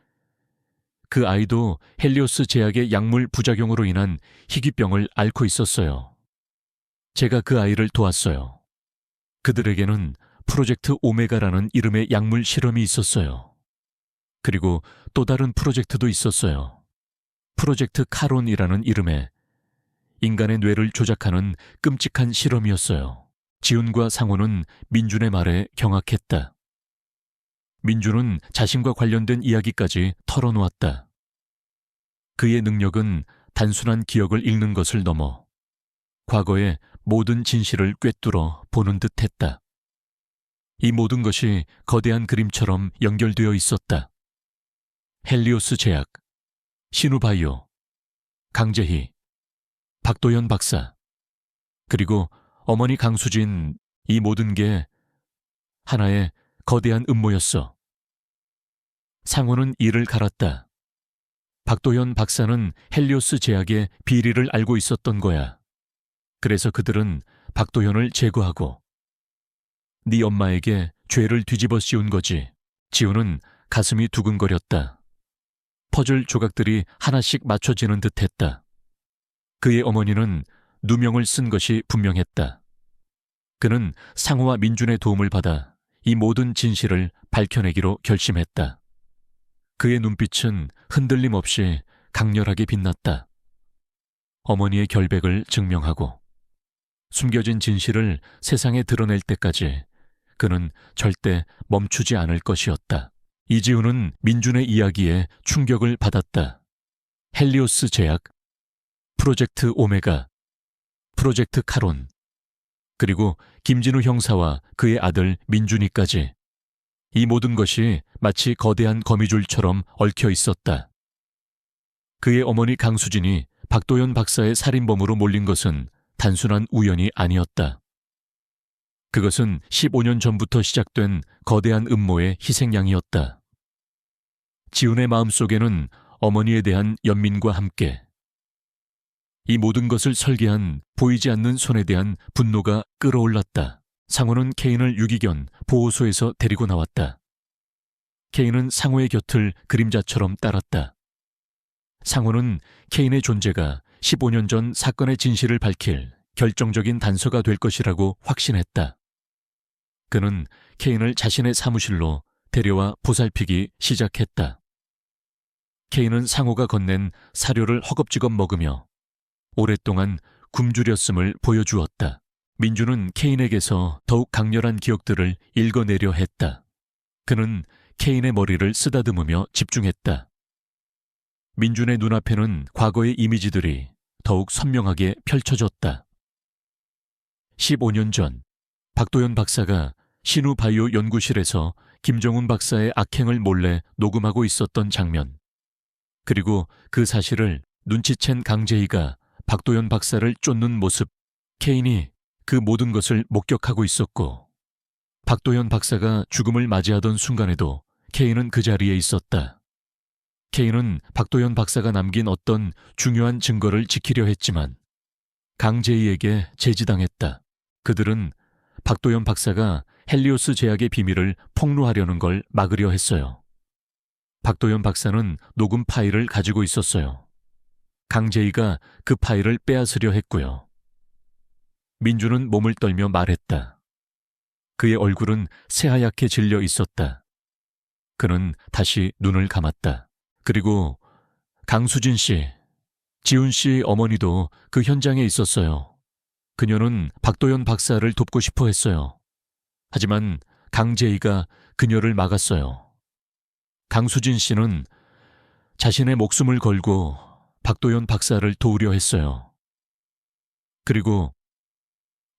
그 아이도 헬리오스 제약의 약물 부작용으로 인한 희귀병을 앓고 있었어요. 제가 그 아이를 도왔어요. 그들에게는 프로젝트 오메가라는 이름의 약물 실험이 있었어요. 그리고 또 다른 프로젝트도 있었어요. 프로젝트 카론이라는 이름의 인간의 뇌를 조작하는 끔찍한 실험이었어요. 지훈과 상호는 민준의 말에 경악했다. 민준은 자신과 관련된 이야기까지 털어놓았다. 그의 능력은 단순한 기억을 읽는 것을 넘어 과거의 모든 진실을 꿰뚫어 보는 듯했다. 이 모든 것이 거대한 그림처럼 연결되어 있었다. 헬리오스 제약, 신우바이오, 강재희, 박도연 박사, 그리고 어머니 강수진. 이 모든 게 하나의 거대한 음모였어. 상호는 이를 갈았다. 박도연 박사는 헬리오스 제약의 비리를 알고 있었던 거야. 그래서 그들은 박도연을 제거하고 네 엄마에게 죄를 뒤집어 씌운 거지. 지우는 가슴이 두근거렸다. 퍼즐 조각들이 하나씩 맞춰지는 듯했다. 그의 어머니는 누명을 쓴 것이 분명했다. 그는 상호와 민준의 도움을 받아 이 모든 진실을 밝혀내기로 결심했다. 그의 눈빛은 흔들림 없이 강렬하게 빛났다. 어머니의 결백을 증명하고 숨겨진 진실을 세상에 드러낼 때까지 그는 절대 멈추지 않을 것이었다. 이지우는 민준의 이야기에 충격을 받았다. 헬리오스 제약, 프로젝트 오메가, 프로젝트 카론, 그리고 김진우 형사와 그의 아들 민준이까지 이 모든 것이 마치 거대한 거미줄처럼 얽혀 있었다. 그의 어머니 강수진이 박도연 박사의 살인범으로 몰린 것은 단순한 우연이 아니었다. 그것은 15년 전부터 시작된 거대한 음모의 희생양이었다. 지훈의 마음속에는 어머니에 대한 연민과 함께 이 모든 것을 설계한 보이지 않는 손에 대한 분노가 끓어올랐다. 상호는 케인을 유기견 보호소에서 데리고 나왔다. 케인은 상호의 곁을 그림자처럼 따랐다. 상호는 케인의 존재가 15년 전 사건의 진실을 밝힐 결정적인 단서가 될 것이라고 확신했다. 그는 케인을 자신의 사무실로 데려와 보살피기 시작했다. 케인은 상호가 건넨 사료를 허겁지겁 먹으며 오랫동안 굶주렸음을 보여주었다. 민주는 케인에게서 더욱 강렬한 기억들을 읽어내려 했다. 그는 케인의 머리를 쓰다듬으며 집중했다. 민준의 눈앞에는 과거의 이미지들이 더욱 선명하게 펼쳐졌다. 15년 전 박도연 박사가 신우바이오 연구실에서 김정훈 박사의 악행을 몰래 녹음하고 있었던 장면, 그리고 그 사실을 눈치챈 강재희가 박도연 박사를 쫓는 모습. 케인이 그 모든 것을 목격하고 있었고 박도연 박사가 죽음을 맞이하던 순간에도 케인은 그 자리에 있었다. 케인은 박도연 박사가 남긴 어떤 중요한 증거를 지키려 했지만 강재희에게 제지당했다. 그들은 박도연 박사가 헬리오스 제약의 비밀을 폭로하려는 걸 막으려 했어요. 박도연 박사는 녹음 파일을 가지고 있었어요. 강재희가 그 파일을 빼앗으려 했고요. 민주는 몸을 떨며 말했다. 그의 얼굴은 새하얗게 질려 있었다. 그는 다시 눈을 감았다. 그리고 강수진 씨, 지훈 씨 어머니도 그 현장에 있었어요. 그녀는 박도연 박사를 돕고 싶어 했어요. 하지만 강재희가 그녀를 막았어요. 강수진 씨는 자신의 목숨을 걸고 박도연 박사를 도우려 했어요. 그리고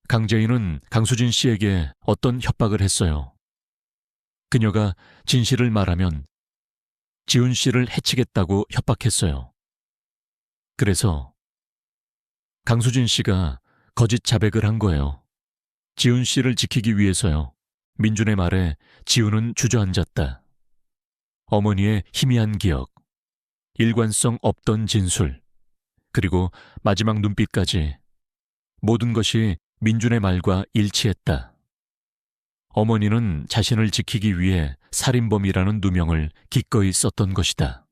강재희는 강수진 씨에게 어떤 협박을 했어요. 그녀가 진실을 말하면 지훈 씨를 해치겠다고 협박했어요. 그래서 강수진 씨가 거짓 자백을 한 거예요. 지훈 씨를 지키기 위해서요. 민준의 말에 지훈은 주저앉았다. 어머니의 희미한 기억, 일관성 없던 진술, 그리고 마지막 눈빛까지 모든 것이 민준의 말과 일치했다. 어머니는 자신을 지키기 위해 살인범이라는 누명을 기꺼이 썼던 것이다.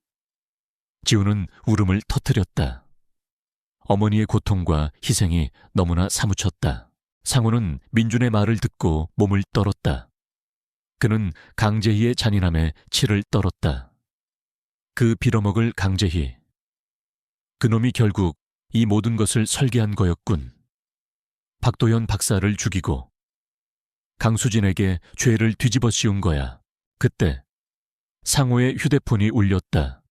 지훈은 울음을 터뜨렸다. 어머니의 고통과 희생이 너무나 사무쳤다. 상우는 민준의 말을 듣고 몸을 떨었다. 그는 강재희의 잔인함에 치를 떨었다. 그 빌어먹을 강재희. 그놈이 결국 이 모든 것을 설계한 거였군. 박도연 박사를 죽이고 강수진에게 죄를 뒤집어 씌운 거야. 그때 상호의 휴대폰이 울렸다.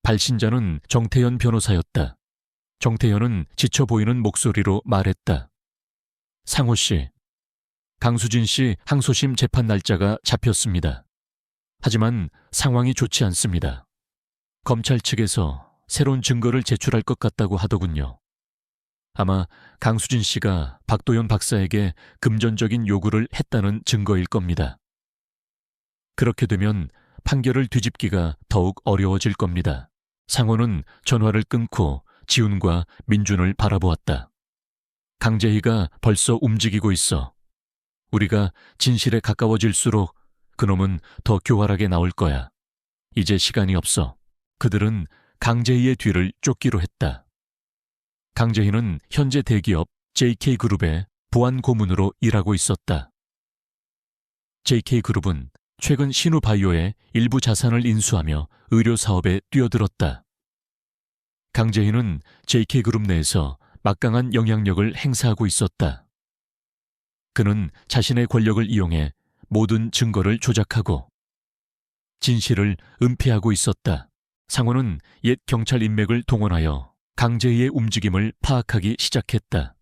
발신자는 정태현 변호사였다. 정태현은 지쳐 보이는 목소리로 말했다. 상호 씨, 강수진 씨 항소심 재판 날짜가 잡혔습니다. 하지만 상황이 좋지 않습니다. 검찰 측에서 새로운 증거를 제출할 것 같다고 하더군요. 아마 강수진 씨가 박도연 박사에게 금전적인 요구를 했다는 증거일 겁니다. 그렇게 되면 판결을 뒤집기가 더욱 어려워질 겁니다. 상호는 전화를 끊고 지훈과 민준을 바라보았다. 강재희가 벌써 움직이고 있어. 우리가 진실에 가까워질수록 그놈은 더 교활하게 나올 거야. 이제 시간이 없어. 그들은 강재희의 뒤를 쫓기로 했다. 강재희는 현재 대기업 JK그룹의 보안 고문으로 일하고 있었다. JK그룹은 최근 신우바이오의 일부 자산을 인수하며 의료 사업에 뛰어들었다. 강재희는 JK그룹 내에서 막강한 영향력을 행사하고 있었다. 그는 자신의 권력을 이용해 모든 증거를 조작하고 진실을 은폐하고 있었다. 상호는 옛 경찰 인맥을 동원하여 강재희의 움직임을 파악하기 시작했다.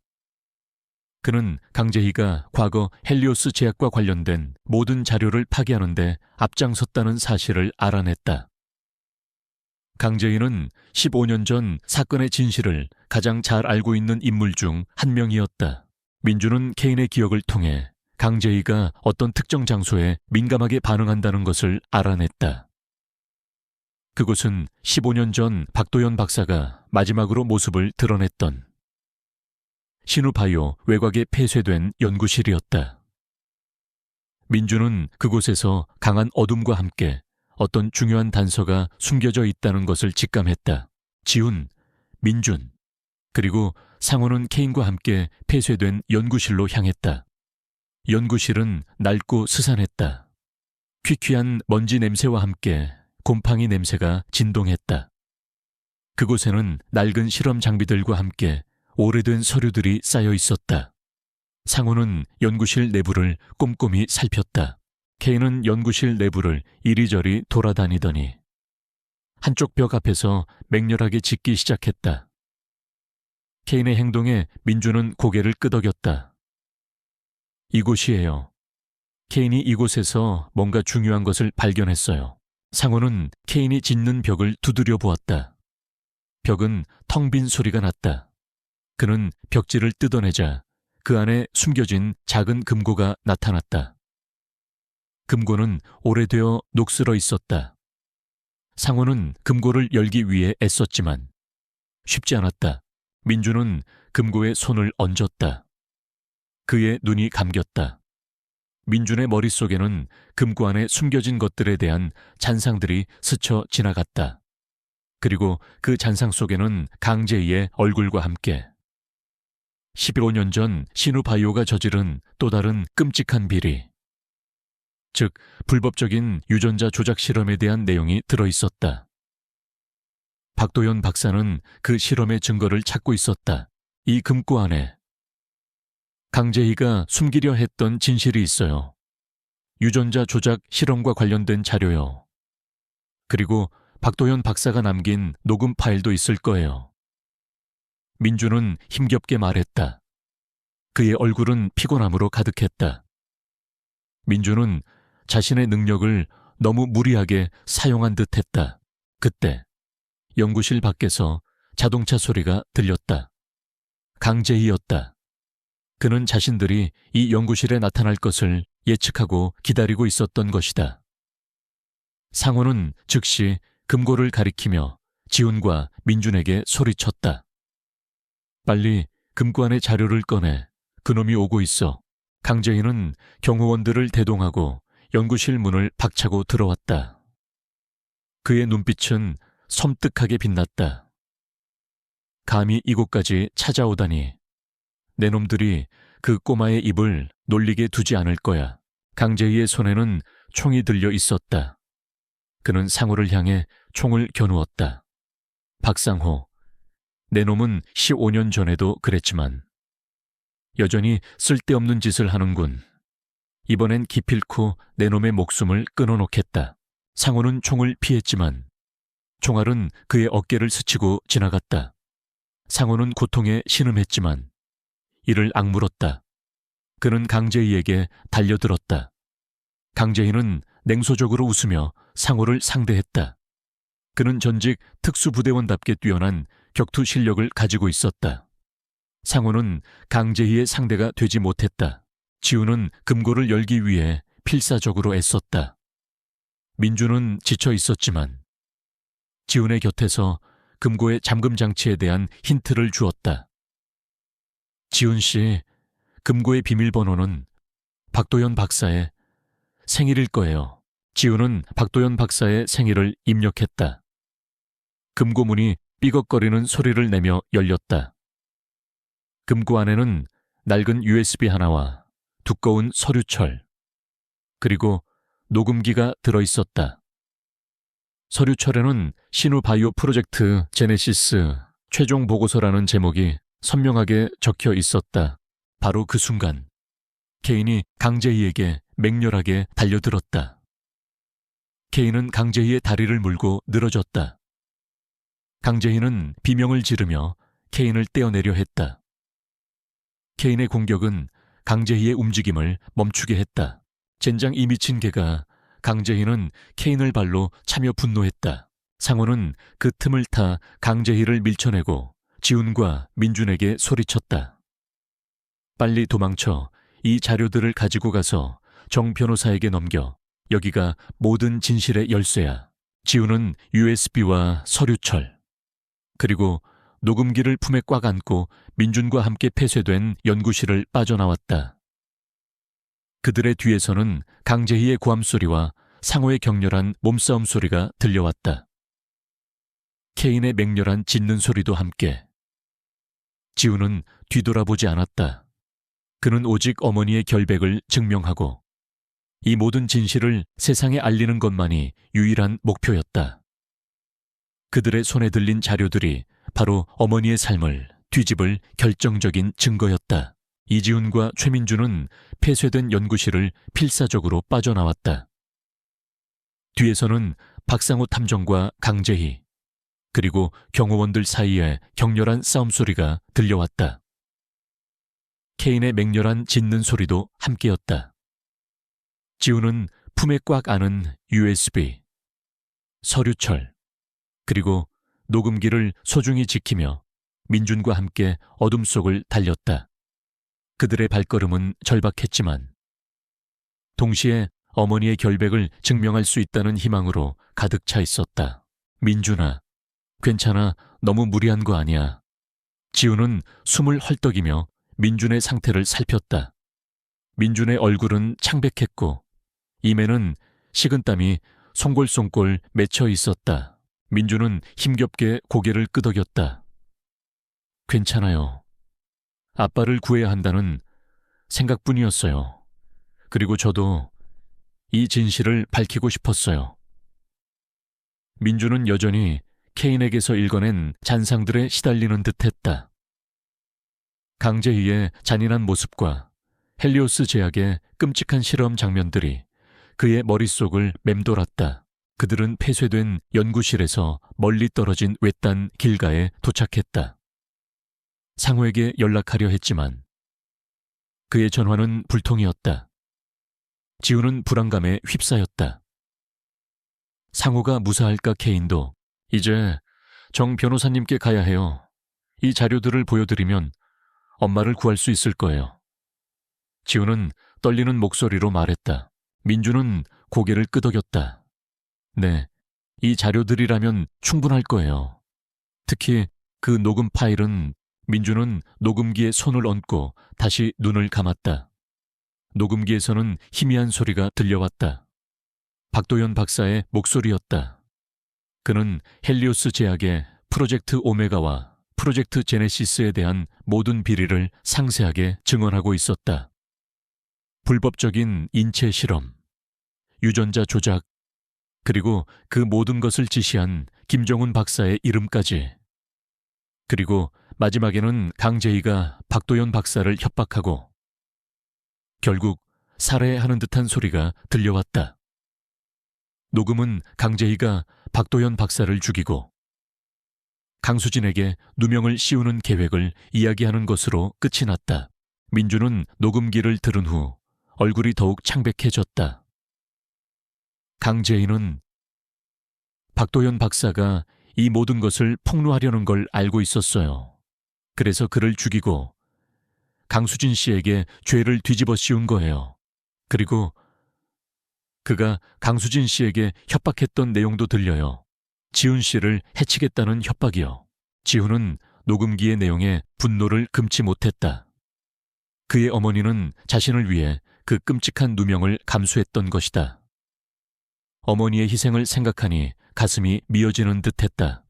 그는 강재희가 과거 헬리오스 제약과 관련된 모든 자료를 파기하는 데 앞장섰다는 사실을 알아냈다. 강재희는 15년 전 사건의 진실을 가장 잘 알고 있는 인물 중 한 명이었다. 민주는 케인의 기억을 통해 강재희가 어떤 특정 장소에 민감하게 반응한다는 것을 알아냈다. 그곳은 15년 전 박도연 박사가 마지막으로 모습을 드러냈던 신우바이오 외곽에 폐쇄된 연구실이었다. 민주는 그곳에서 강한 어둠과 함께 어떤 중요한 단서가 숨겨져 있다는 것을 직감했다. 지훈, 민준, 그리고 상호는 케인과 함께 폐쇄된 연구실로 향했다. 연구실은 낡고 스산했다. 퀴퀴한 먼지 냄새와 함께 곰팡이 냄새가 진동했다. 그곳에는 낡은 실험 장비들과 함께 오래된 서류들이 쌓여 있었다. 상호는 연구실 내부를 꼼꼼히 살폈다. 케인은 연구실 내부를 이리저리 돌아다니더니 한쪽 벽 앞에서 맹렬하게 짖기 시작했다. 케인의 행동에 민주는 고개를 끄덕였다. 이곳이에요. 케인이 이곳에서 뭔가 중요한 것을 발견했어요. 상호는 케인이 짖는 벽을 두드려 보았다. 벽은 텅 빈 소리가 났다. 그는 벽지를 뜯어내자 그 안에 숨겨진 작은 금고가 나타났다. 금고는 오래되어 녹슬어 있었다. 상호는 금고를 열기 위해 애썼지만 쉽지 않았다. 민주는 금고에 손을 얹었다. 그의 눈이 감겼다. 민준의 머릿속에는 금고 안에 숨겨진 것들에 대한 잔상들이 스쳐 지나갔다. 그리고 그 잔상 속에는 강재희의 얼굴과 함께 15년 전 신우바이오가 저지른 또 다른 끔찍한 비리, 즉 불법적인 유전자 조작 실험에 대한 내용이 들어있었다. 박도연 박사는 그 실험의 증거를 찾고 있었다. 이 금고 안에 강재희가 숨기려 했던 진실이 있어요. 유전자 조작 실험과 관련된 자료요. 그리고 박도연 박사가 남긴 녹음 파일도 있을 거예요. 민주는 힘겹게 말했다. 그의 얼굴은 피곤함으로 가득했다. 민주는 자신의 능력을 너무 무리하게 사용한 듯했다. 그때 연구실 밖에서 자동차 소리가 들렸다. 강재희였다. 그는 자신들이 이 연구실에 나타날 것을 예측하고 기다리고 있었던 것이다. 상호는 즉시 금고를 가리키며 지훈과 민준에게 소리쳤다. 빨리 금고 안의 자료를 꺼내. 그놈이 오고 있어. 강재희는 경호원들을 대동하고 연구실 문을 박차고 들어왔다. 그의 눈빛은 섬뜩하게 빛났다. 감히 이곳까지 찾아오다니. 내 놈들이 그 꼬마의 입을 놀리게 두지 않을 거야. 강재희의 손에는 총이 들려 있었다. 그는 상호를 향해 총을 겨누었다. 박상호, 내 놈은 15년 전에도 그랬지만 여전히 쓸데없는 짓을 하는군. 이번엔 기필코 내 놈의 목숨을 끊어놓겠다. 상호는 총을 피했지만 총알은 그의 어깨를 스치고 지나갔다. 상호는 고통에 신음했지만 이를 악물었다. 그는 강재희에게 달려들었다. 강재희는 냉소적으로 웃으며 상호를 상대했다. 그는 전직 특수부대원답게 뛰어난 격투 실력을 가지고 있었다. 상호는 강재희의 상대가 되지 못했다. 지훈은 금고를 열기 위해 필사적으로 애썼다. 민주는 지쳐 있었지만 지훈의 곁에서 금고의 잠금 장치에 대한 힌트를 주었다. 지훈 씨, 금고의 비밀번호는 박도연 박사의 생일일 거예요. 지우는 박도연 박사의 생일을 입력했다. 금고문이 삐걱거리는 소리를 내며 열렸다. 금고 안에는 낡은 USB 하나와 두꺼운 서류철, 그리고 녹음기가 들어있었다. 서류철에는 신우바이오 프로젝트 제네시스 최종 보고서라는 제목이 선명하게 적혀 있었다. 바로 그 순간 케인이 강재희에게 맹렬하게 달려들었다. 케인은 강재희의 다리를 물고 늘어졌다. 강재희는 비명을 지르며 케인을 떼어내려 했다. 케인의 공격은 강재희의 움직임을 멈추게 했다. 젠장 이 미친 개가. 강재희는 케인을 발로 차며 분노했다. 상호는 그 틈을 타 강재희를 밀쳐내고 지훈과 민준에게 소리쳤다. 빨리 도망쳐 이 자료들을 가지고 가서 정 변호사에게 넘겨. 여기가 모든 진실의 열쇠야. 지훈은 USB와 서류철, 그리고 녹음기를 품에 꽉 안고 민준과 함께 폐쇄된 연구실을 빠져나왔다. 그들의 뒤에서는 강재희의 고함소리와 상호의 격렬한 몸싸움 소리가 들려왔다. 케인의 맹렬한 짖는 소리도 함께. 지훈은 뒤돌아보지 않았다. 그는 오직 어머니의 결백을 증명하고 이 모든 진실을 세상에 알리는 것만이 유일한 목표였다. 그들의 손에 들린 자료들이 바로 어머니의 삶을 뒤집을 결정적인 증거였다. 이지훈과 최민주는 폐쇄된 연구실을 필사적으로 빠져나왔다. 뒤에서는 박상호 탐정과 강재희, 그리고 경호원들 사이에 격렬한 싸움 소리가 들려왔다. 케인의 맹렬한 짖는 소리도 함께였다. 지훈은 품에 꽉 안은 USB, 서류철, 그리고 녹음기를 소중히 지키며 민준과 함께 어둠 속을 달렸다. 그들의 발걸음은 절박했지만 동시에 어머니의 결백을 증명할 수 있다는 희망으로 가득 차 있었다. 민준아, 괜찮아. 너무 무리한 거 아니야. 지훈은 숨을 헐떡이며 민준의 상태를 살폈다. 민준의 얼굴은 창백했고 입에는 식은땀이 송골송골 맺혀 있었다. 민준은 힘겹게 고개를 끄덕였다. 괜찮아요. 아빠를 구해야 한다는 생각뿐이었어요. 그리고 저도 이 진실을 밝히고 싶었어요. 민준은 여전히 케인에게서 읽어낸 잔상들에 시달리는 듯했다. 강재희의 잔인한 모습과 헬리오스 제약의 끔찍한 실험 장면들이 그의 머릿속을 맴돌았다. 그들은 폐쇄된 연구실에서 멀리 떨어진 외딴 길가에 도착했다. 상호에게 연락하려 했지만 그의 전화는 불통이었다. 지훈은 불안감에 휩싸였다. 상호가 무사할까 케인도 이제 정 변호사님께 가야 해요. 이 자료들을 보여드리면 엄마를 구할 수 있을 거예요. 지훈은 떨리는 목소리로 말했다. 민준은 고개를 끄덕였다. 네, 이 자료들이라면 충분할 거예요. 특히 그 녹음 파일은. 민준은 녹음기에 손을 얹고 다시 눈을 감았다. 녹음기에서는 희미한 소리가 들려왔다. 박도연 박사의 목소리였다. 그는 헬리오스 제약의 프로젝트 오메가와 프로젝트 제네시스에 대한 모든 비리를 상세하게 증언하고 있었다. 불법적인 인체 실험, 유전자 조작, 그리고 그 모든 것을 지시한 김정훈 박사의 이름까지. 그리고 마지막에는 강재희가 박도연 박사를 협박하고 결국 살해하는 듯한 소리가 들려왔다. 녹음은 강재희가 박도연 박사를 죽이고 강수진에게 누명을 씌우는 계획을 이야기하는 것으로 끝이 났다. 민주는 녹음기를 들은 후 얼굴이 더욱 창백해졌다. 강재희는 박도연 박사가 이 모든 것을 폭로하려는 걸 알고 있었어요. 그래서 그를 죽이고 강수진 씨에게 죄를 뒤집어 씌운 거예요. 그리고 그가 강수진 씨에게 협박했던 내용도 들려요. 지훈 씨를 해치겠다는 협박이요. 지훈은 녹음기의 내용에 분노를 금치 못했다. 그의 어머니는 자신을 위해 그 끔찍한 누명을 감수했던 것이다. 어머니의 희생을 생각하니 가슴이 미어지는 듯했다.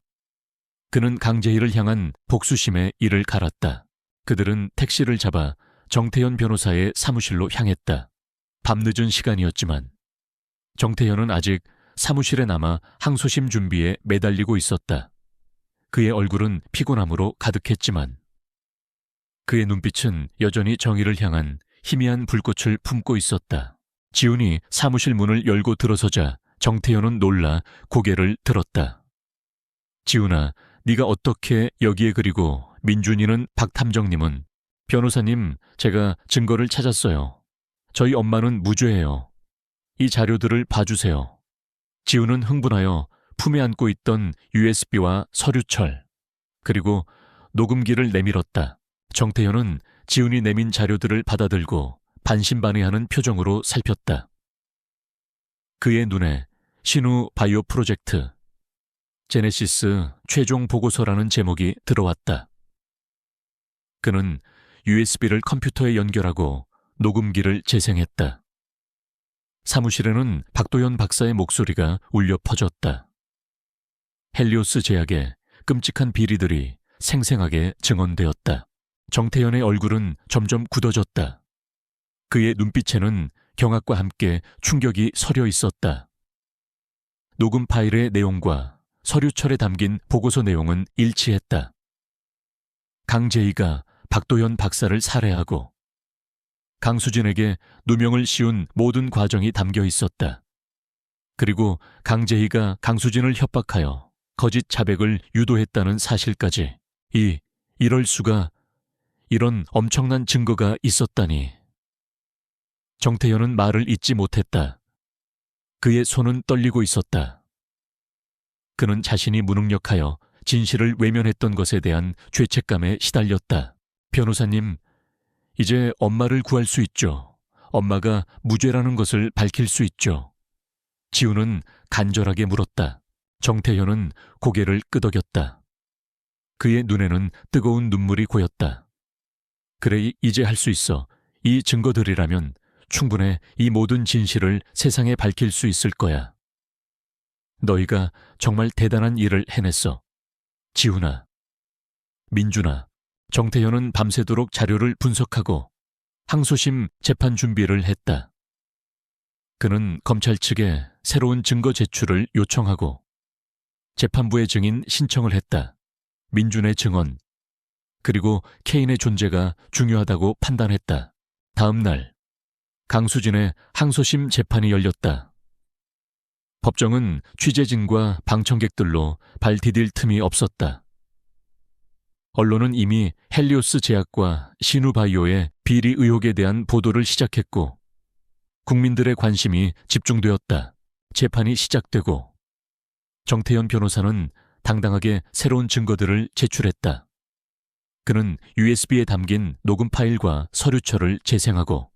그는 강재희를 향한 복수심에 이를 갈았다. 그들은 택시를 잡아 정태현 변호사의 사무실로 향했다. 밤늦은 시간이었지만 정태현은 아직 사무실에 남아 항소심 준비에 매달리고 있었다. 그의 얼굴은 피곤함으로 가득했지만 그의 눈빛은 여전히 정의를 향한 희미한 불꽃을 품고 있었다. 지훈이 사무실 문을 열고 들어서자 정태현은 놀라 고개를 들었다. 지훈아, 네가 어떻게 여기에? 그리고 민준이는 박탐정님은? 변호사님, 제가 증거를 찾았어요. 저희 엄마는 무죄예요. 이 자료들을 봐주세요. 지훈은 흥분하여 품에 안고 있던 USB와 서류철, 그리고 녹음기를 내밀었다. 정태현은 지훈이 내민 자료들을 받아들고 반신반의하는 표정으로 살폈다. 그의 눈에 신우 바이오 프로젝트, 제네시스 최종 보고서라는 제목이 들어왔다. 그는 USB를 컴퓨터에 연결하고 녹음기를 재생했다. 사무실에는 박도연 박사의 목소리가 울려 퍼졌다. 헬리오스 제약의 끔찍한 비리들이 생생하게 증언되었다. 정태현의 얼굴은 점점 굳어졌다. 그의 눈빛에는 경악과 함께 충격이 서려 있었다. 녹음 파일의 내용과 서류철에 담긴 보고서 내용은 일치했다. 강재희가 박도연 박사를 살해하고 강수진에게 누명을 씌운 모든 과정이 담겨 있었다. 그리고 강재희가 강수진을 협박하여 거짓 자백을 유도했다는 사실까지. 이럴 수가, 이런 엄청난 증거가 있었다니. 정태현은 말을 잇지 못했다. 그의 손은 떨리고 있었다. 그는 자신이 무능력하여 진실을 외면했던 것에 대한 죄책감에 시달렸다. 변호사님, 이제 엄마를 구할 수 있죠. 엄마가 무죄라는 것을 밝힐 수 있죠. 지훈은 간절하게 물었다. 정태현은 고개를 끄덕였다. 그의 눈에는 뜨거운 눈물이 고였다. 그래, 이제 할 수 있어. 이 증거들이라면 충분해. 이 모든 진실을 세상에 밝힐 수 있을 거야. 너희가 정말 대단한 일을 해냈어. 지훈아, 민준아. 정태현은 밤새도록 자료를 분석하고 항소심 재판 준비를 했다. 그는 검찰 측에 새로운 증거 제출을 요청하고 재판부의 증인 신청을 했다. 민준의 증언, 그리고 케인의 존재가 중요하다고 판단했다. 다음 날, 강수진의 항소심 재판이 열렸다. 법정은 취재진과 방청객들로 발 디딜 틈이 없었다. 언론은 이미 헬리오스 제약과 신우바이오의 비리 의혹에 대한 보도를 시작했고 국민들의 관심이 집중되었다. 재판이 시작되고 정태현 변호사는 당당하게 새로운 증거들을 제출했다. 그는 USB에 담긴 녹음 파일과 서류철을 재생하고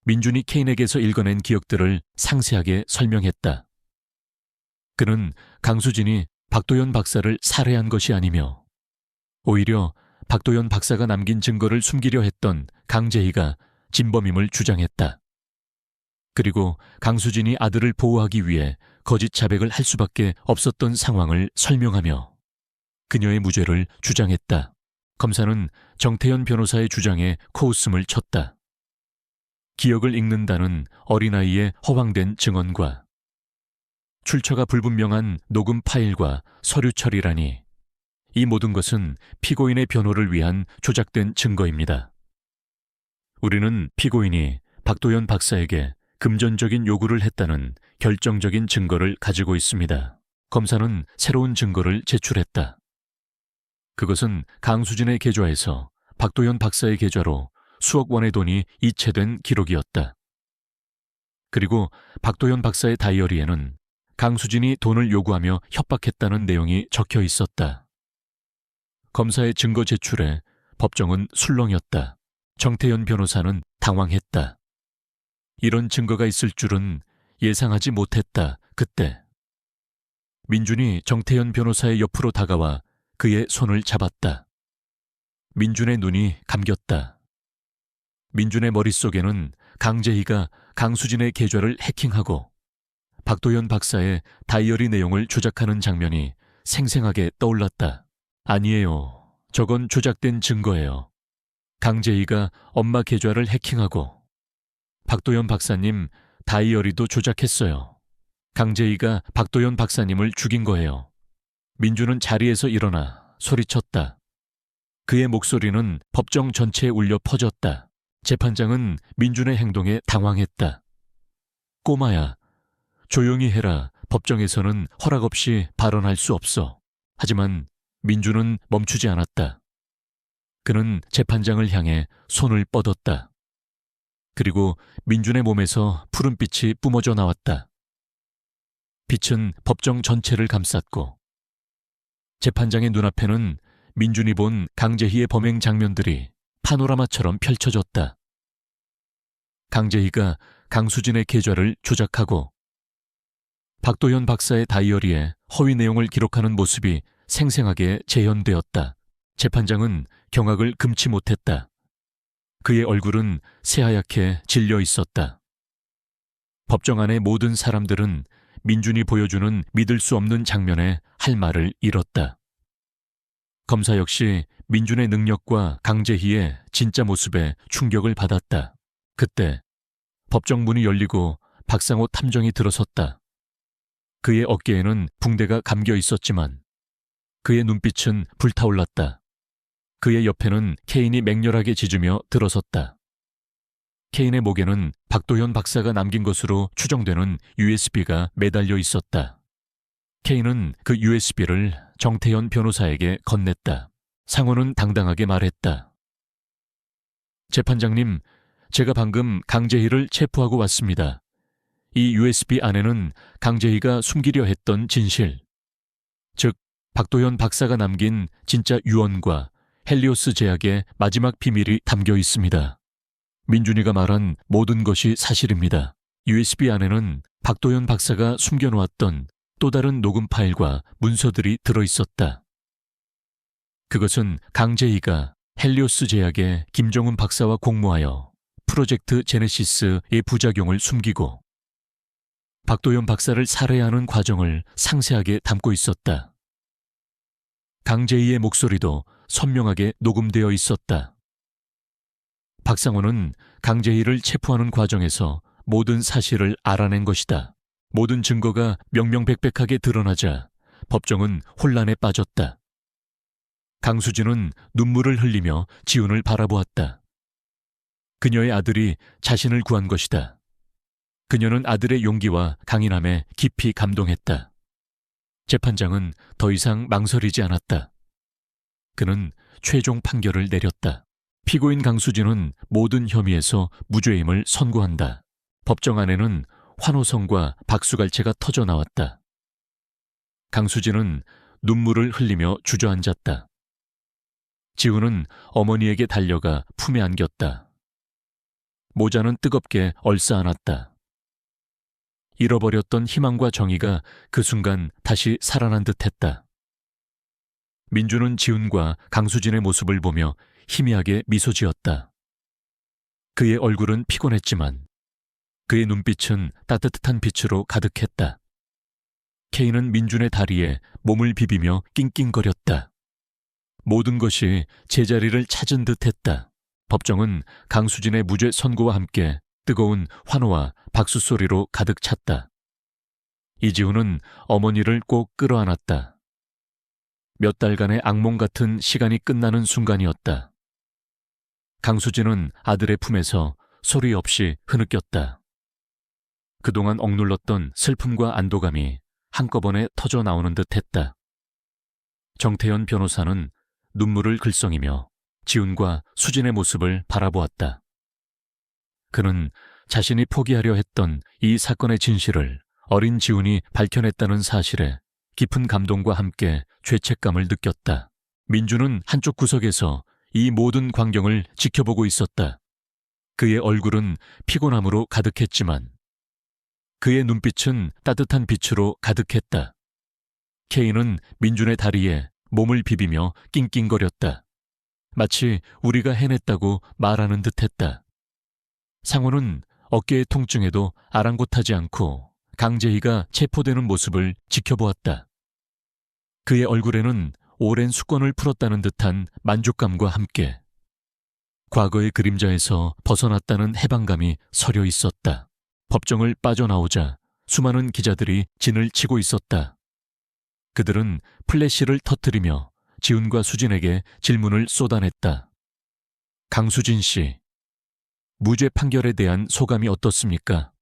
민준이 케인에게서 읽어낸 기억들을 상세하게 설명했다. 그는 강수진이 박도연 박사를 살해한 것이 아니며 오히려 박도연 박사가 남긴 증거를 숨기려 했던 강재희가 진범임을 주장했다. 그리고 강수진이 아들을 보호하기 위해 거짓 자백을 할 수밖에 없었던 상황을 설명하며 그녀의 무죄를 주장했다. 검사는 정태현 변호사의 주장에 코웃음을 쳤다. 기억을 읽는다는 어린아이의 허황된 증언과 출처가 불분명한 녹음 파일과 서류철이라니, 이 모든 것은 피고인의 변호를 위한 조작된 증거입니다. 우리는 피고인이 박도연 박사에게 금전적인 요구를 했다는 결정적인 증거를 가지고 있습니다. 검사는 새로운 증거를 제출했다. 그것은 강수진의 계좌에서 박도연 박사의 계좌로 수억 원의 돈이 이체된 기록이었다. 그리고 박도연 박사의 다이어리에는 강수진이 돈을 요구하며 협박했다는 내용이 적혀 있었다. 검사의 증거 제출에 법정은 술렁였다. 정태현 변호사는 당황했다. 이런 증거가 있을 줄은 예상하지 못했다. 그때 민준이 정태현 변호사의 옆으로 다가와 그의 손을 잡았다. 민준의 눈이 감겼다. 민준의 머릿속에는 강재희가 강수진의 계좌를 해킹하고 박도연 박사의 다이어리 내용을 조작하는 장면이 생생하게 떠올랐다. 아니에요. 저건 조작된 증거예요. 강재희가 엄마 계좌를 해킹하고 박도연 박사님 다이어리도 조작했어요. 강재희가 박도연 박사님을 죽인 거예요. 민주는 자리에서 일어나 소리쳤다. 그의 목소리는 법정 전체에 울려 퍼졌다. 재판장은 민준의 행동에 당황했다. 꼬마야, 조용히 해라. 법정에서는 허락 없이 발언할 수 없어. 하지만 민준은 멈추지 않았다. 그는 재판장을 향해 손을 뻗었다. 그리고 민준의 몸에서 푸른빛이 뿜어져 나왔다. 빛은 법정 전체를 감쌌고 재판장의 눈앞에는 민준이 본 강재희의 범행 장면들이 파노라마처럼 펼쳐졌다. 강재희가 강수진의 계좌를 조작하고 박도현 박사의 다이어리에 허위 내용을 기록하는 모습이 생생하게 재현되었다. 재판장은 경악을 금치 못했다. 그의 얼굴은 새하얗게 질려 있었다. 법정 안의 모든 사람들은 민준이 보여주는 믿을 수 없는 장면에 할 말을 잃었다. 검사 역시 민준의 능력과 강재희의 진짜 모습에 충격을 받았다. 그때 법정 문이 열리고 박상호 탐정이 들어섰다. 그의 어깨에는 붕대가 감겨 있었지만 그의 눈빛은 불타올랐다. 그의 옆에는 케인이 맹렬하게 짖으며 들어섰다. 케인의 목에는 박도현 박사가 남긴 것으로 추정되는 USB가 매달려 있었다. 케인은 그 USB를 정태현 변호사에게 건넸다. 상호는 당당하게 말했다. 재판장님, 제가 방금 강재희를 체포하고 왔습니다. 이 USB 안에는 강재희가 숨기려 했던 진실, 즉 박도현 박사가 남긴 진짜 유언과 헬리오스 제약의 마지막 비밀이 담겨 있습니다. 민준이가 말한 모든 것이 사실입니다. USB 안에는 박도현 박사가 숨겨놓았던 또 다른 녹음 파일과 문서들이 들어있었다. 그것은 강재희가 헬리오스 제약의 김정은 박사와 공모하여 프로젝트 제네시스의 부작용을 숨기고 박도현 박사를 살해하는 과정을 상세하게 담고 있었다. 강재희의 목소리도 선명하게 녹음되어 있었다. 박상호는 강재희를 체포하는 과정에서 모든 사실을 알아낸 것이다. 모든 증거가 명명백백하게 드러나자 법정은 혼란에 빠졌다. 강수진은 눈물을 흘리며 지훈을 바라보았다. 그녀의 아들이 자신을 구한 것이다. 그녀는 아들의 용기와 강인함에 깊이 감동했다. 재판장은 더 이상 망설이지 않았다. 그는 최종 판결을 내렸다. 피고인 강수진은 모든 혐의에서 무죄임을 선고한다. 법정 안에는 환호성과 박수갈채가 터져 나왔다. 강수진은 눈물을 흘리며 주저앉았다. 지훈은 어머니에게 달려가 품에 안겼다. 모자는 뜨겁게 얼싸안았다. 잃어버렸던 희망과 정의가 그 순간 다시 살아난 듯했다. 민주는 지훈과 강수진의 모습을 보며 희미하게 미소 지었다. 그의 얼굴은 피곤했지만 그의 눈빛은 따뜻한 빛으로 가득했다. 케인은 민준의 다리에 몸을 비비며 낑낑거렸다. 모든 것이 제자리를 찾은 듯했다. 법정은 강수진의 무죄 선고와 함께 뜨거운 환호와 박수 소리로 가득 찼다. 이지훈은 어머니를 꼭 끌어안았다. 몇 달간의 악몽 같은 시간이 끝나는 순간이었다. 강수진은 아들의 품에서 소리 없이 흐느꼈다. 그동안 억눌렀던 슬픔과 안도감이 한꺼번에 터져 나오는 듯했다. 정태현 변호사는 눈물을 글썽이며 지훈과 수진의 모습을 바라보았다. 그는 자신이 포기하려 했던 이 사건의 진실을 어린 지훈이 밝혀냈다는 사실에 깊은 감동과 함께 죄책감을 느꼈다. 민주는 한쪽 구석에서 이 모든 광경을 지켜보고 있었다. 그의 얼굴은 피곤함으로 가득했지만 그의 눈빛은 따뜻한 빛으로 가득했다. 케인은 민준의 다리에 몸을 비비며 낑낑거렸다. 마치 우리가 해냈다고 말하는 듯했다. 상호는 어깨의 통증에도 아랑곳하지 않고 강재희가 체포되는 모습을 지켜보았다. 그의 얼굴에는 오랜 수건을 풀었다는 듯한 만족감과 함께 과거의 그림자에서 벗어났다는 해방감이 서려 있었다. 법정을 빠져나오자 수많은 기자들이 진을 치고 있었다. 그들은 플래시를 터뜨리며 지훈과 수진에게 질문을 쏟아냈다. 강수진 씨, 무죄 판결에 대한 소감이 어떻습니까?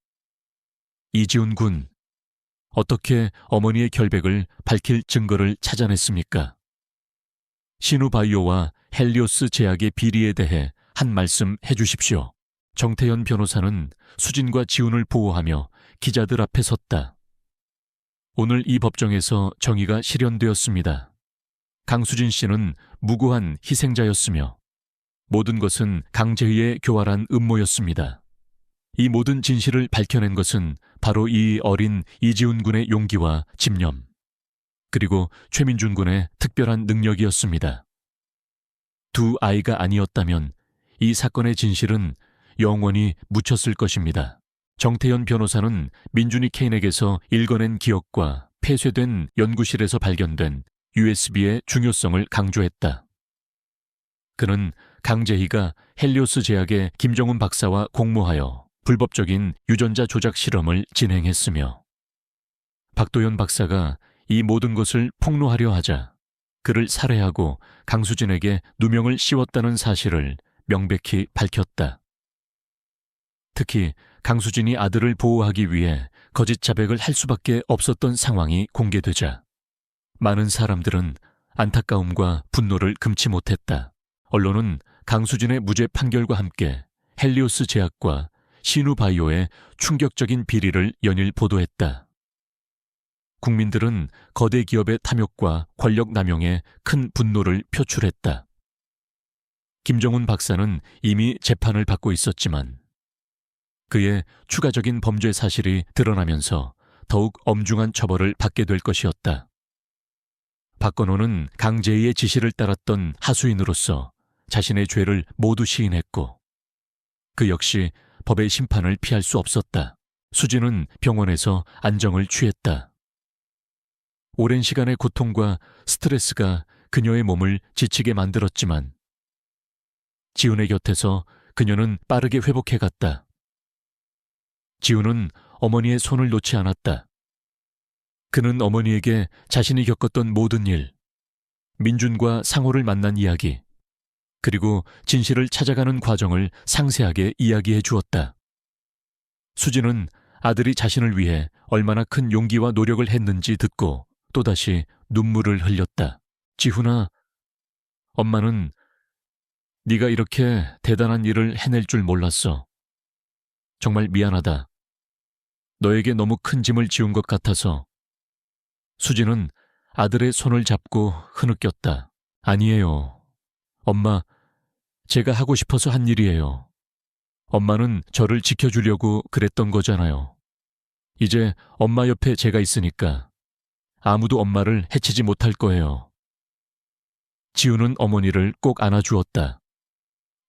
이지훈 군, 어떻게 어머니의 결백을 밝힐 증거를 찾아냈습니까? 시누바이오와 헬리오스 제약의 비리에 대해 한 말씀 해주십시오. 정태현 변호사는 수진과 지훈을 보호하며 기자들 앞에 섰다. 오늘 이 법정에서 정의가 실현되었습니다. 강수진 씨는 무고한 희생자였으며 모든 것은 강재희의 교활한 음모였습니다. 이 모든 진실을 밝혀낸 것은 바로 이 어린 이지훈 군의 용기와 집념, 그리고 최민준 군의 특별한 능력이었습니다. 두 아이가 아니었다면 이 사건의 진실은 영원히 묻혔을 것입니다. 정태현 변호사는 민준이 케인에게서 읽어낸 기억과 폐쇄된 연구실에서 발견된 USB의 중요성을 강조했다. 그는 강재희가 헬리오스 제약의 김정훈 박사와 공모하여 불법적인 유전자 조작 실험을 진행했으며 박도연 박사가 이 모든 것을 폭로하려 하자 그를 살해하고 강수진에게 누명을 씌웠다는 사실을 명백히 밝혔다. 특히 강수진이 아들을 보호하기 위해 거짓 자백을 할 수밖에 없었던 상황이 공개되자 많은 사람들은 안타까움과 분노를 금치 못했다. 언론은 강수진의 무죄 판결과 함께 헬리오스 제약과 시누바이오의 충격적인 비리를 연일 보도했다. 국민들은 거대 기업의 탐욕과 권력 남용에 큰 분노를 표출했다. 김정훈 박사는 이미 재판을 받고 있었지만 그의 추가적인 범죄 사실이 드러나면서 더욱 엄중한 처벌을 받게 될 것이었다. 박건호는 강재희의 지시를 따랐던 하수인으로서 자신의 죄를 모두 시인했고 그 역시 법의 심판을 피할 수 없었다. 수진은 병원에서 안정을 취했다. 오랜 시간의 고통과 스트레스가 그녀의 몸을 지치게 만들었지만 지훈의 곁에서 그녀는 빠르게 회복해갔다. 지훈은 어머니의 손을 놓지 않았다. 그는 어머니에게 자신이 겪었던 모든 일, 민준과 상호를 만난 이야기, 그리고 진실을 찾아가는 과정을 상세하게 이야기해 주었다. 수진은 아들이 자신을 위해 얼마나 큰 용기와 노력을 했는지 듣고 또다시 눈물을 흘렸다. 지훈아, 엄마는 네가 이렇게 대단한 일을 해낼 줄 몰랐어. 정말 미안하다. 너에게 너무 큰 짐을 지운 것 같아서. 수진은 아들의 손을 잡고 흐느꼈다. 아니에요. 엄마, 제가 하고 싶어서 한 일이에요. 엄마는 저를 지켜주려고 그랬던 거잖아요. 이제 엄마 옆에 제가 있으니까 아무도 엄마를 해치지 못할 거예요. 지훈은 어머니를 꼭 안아주었다.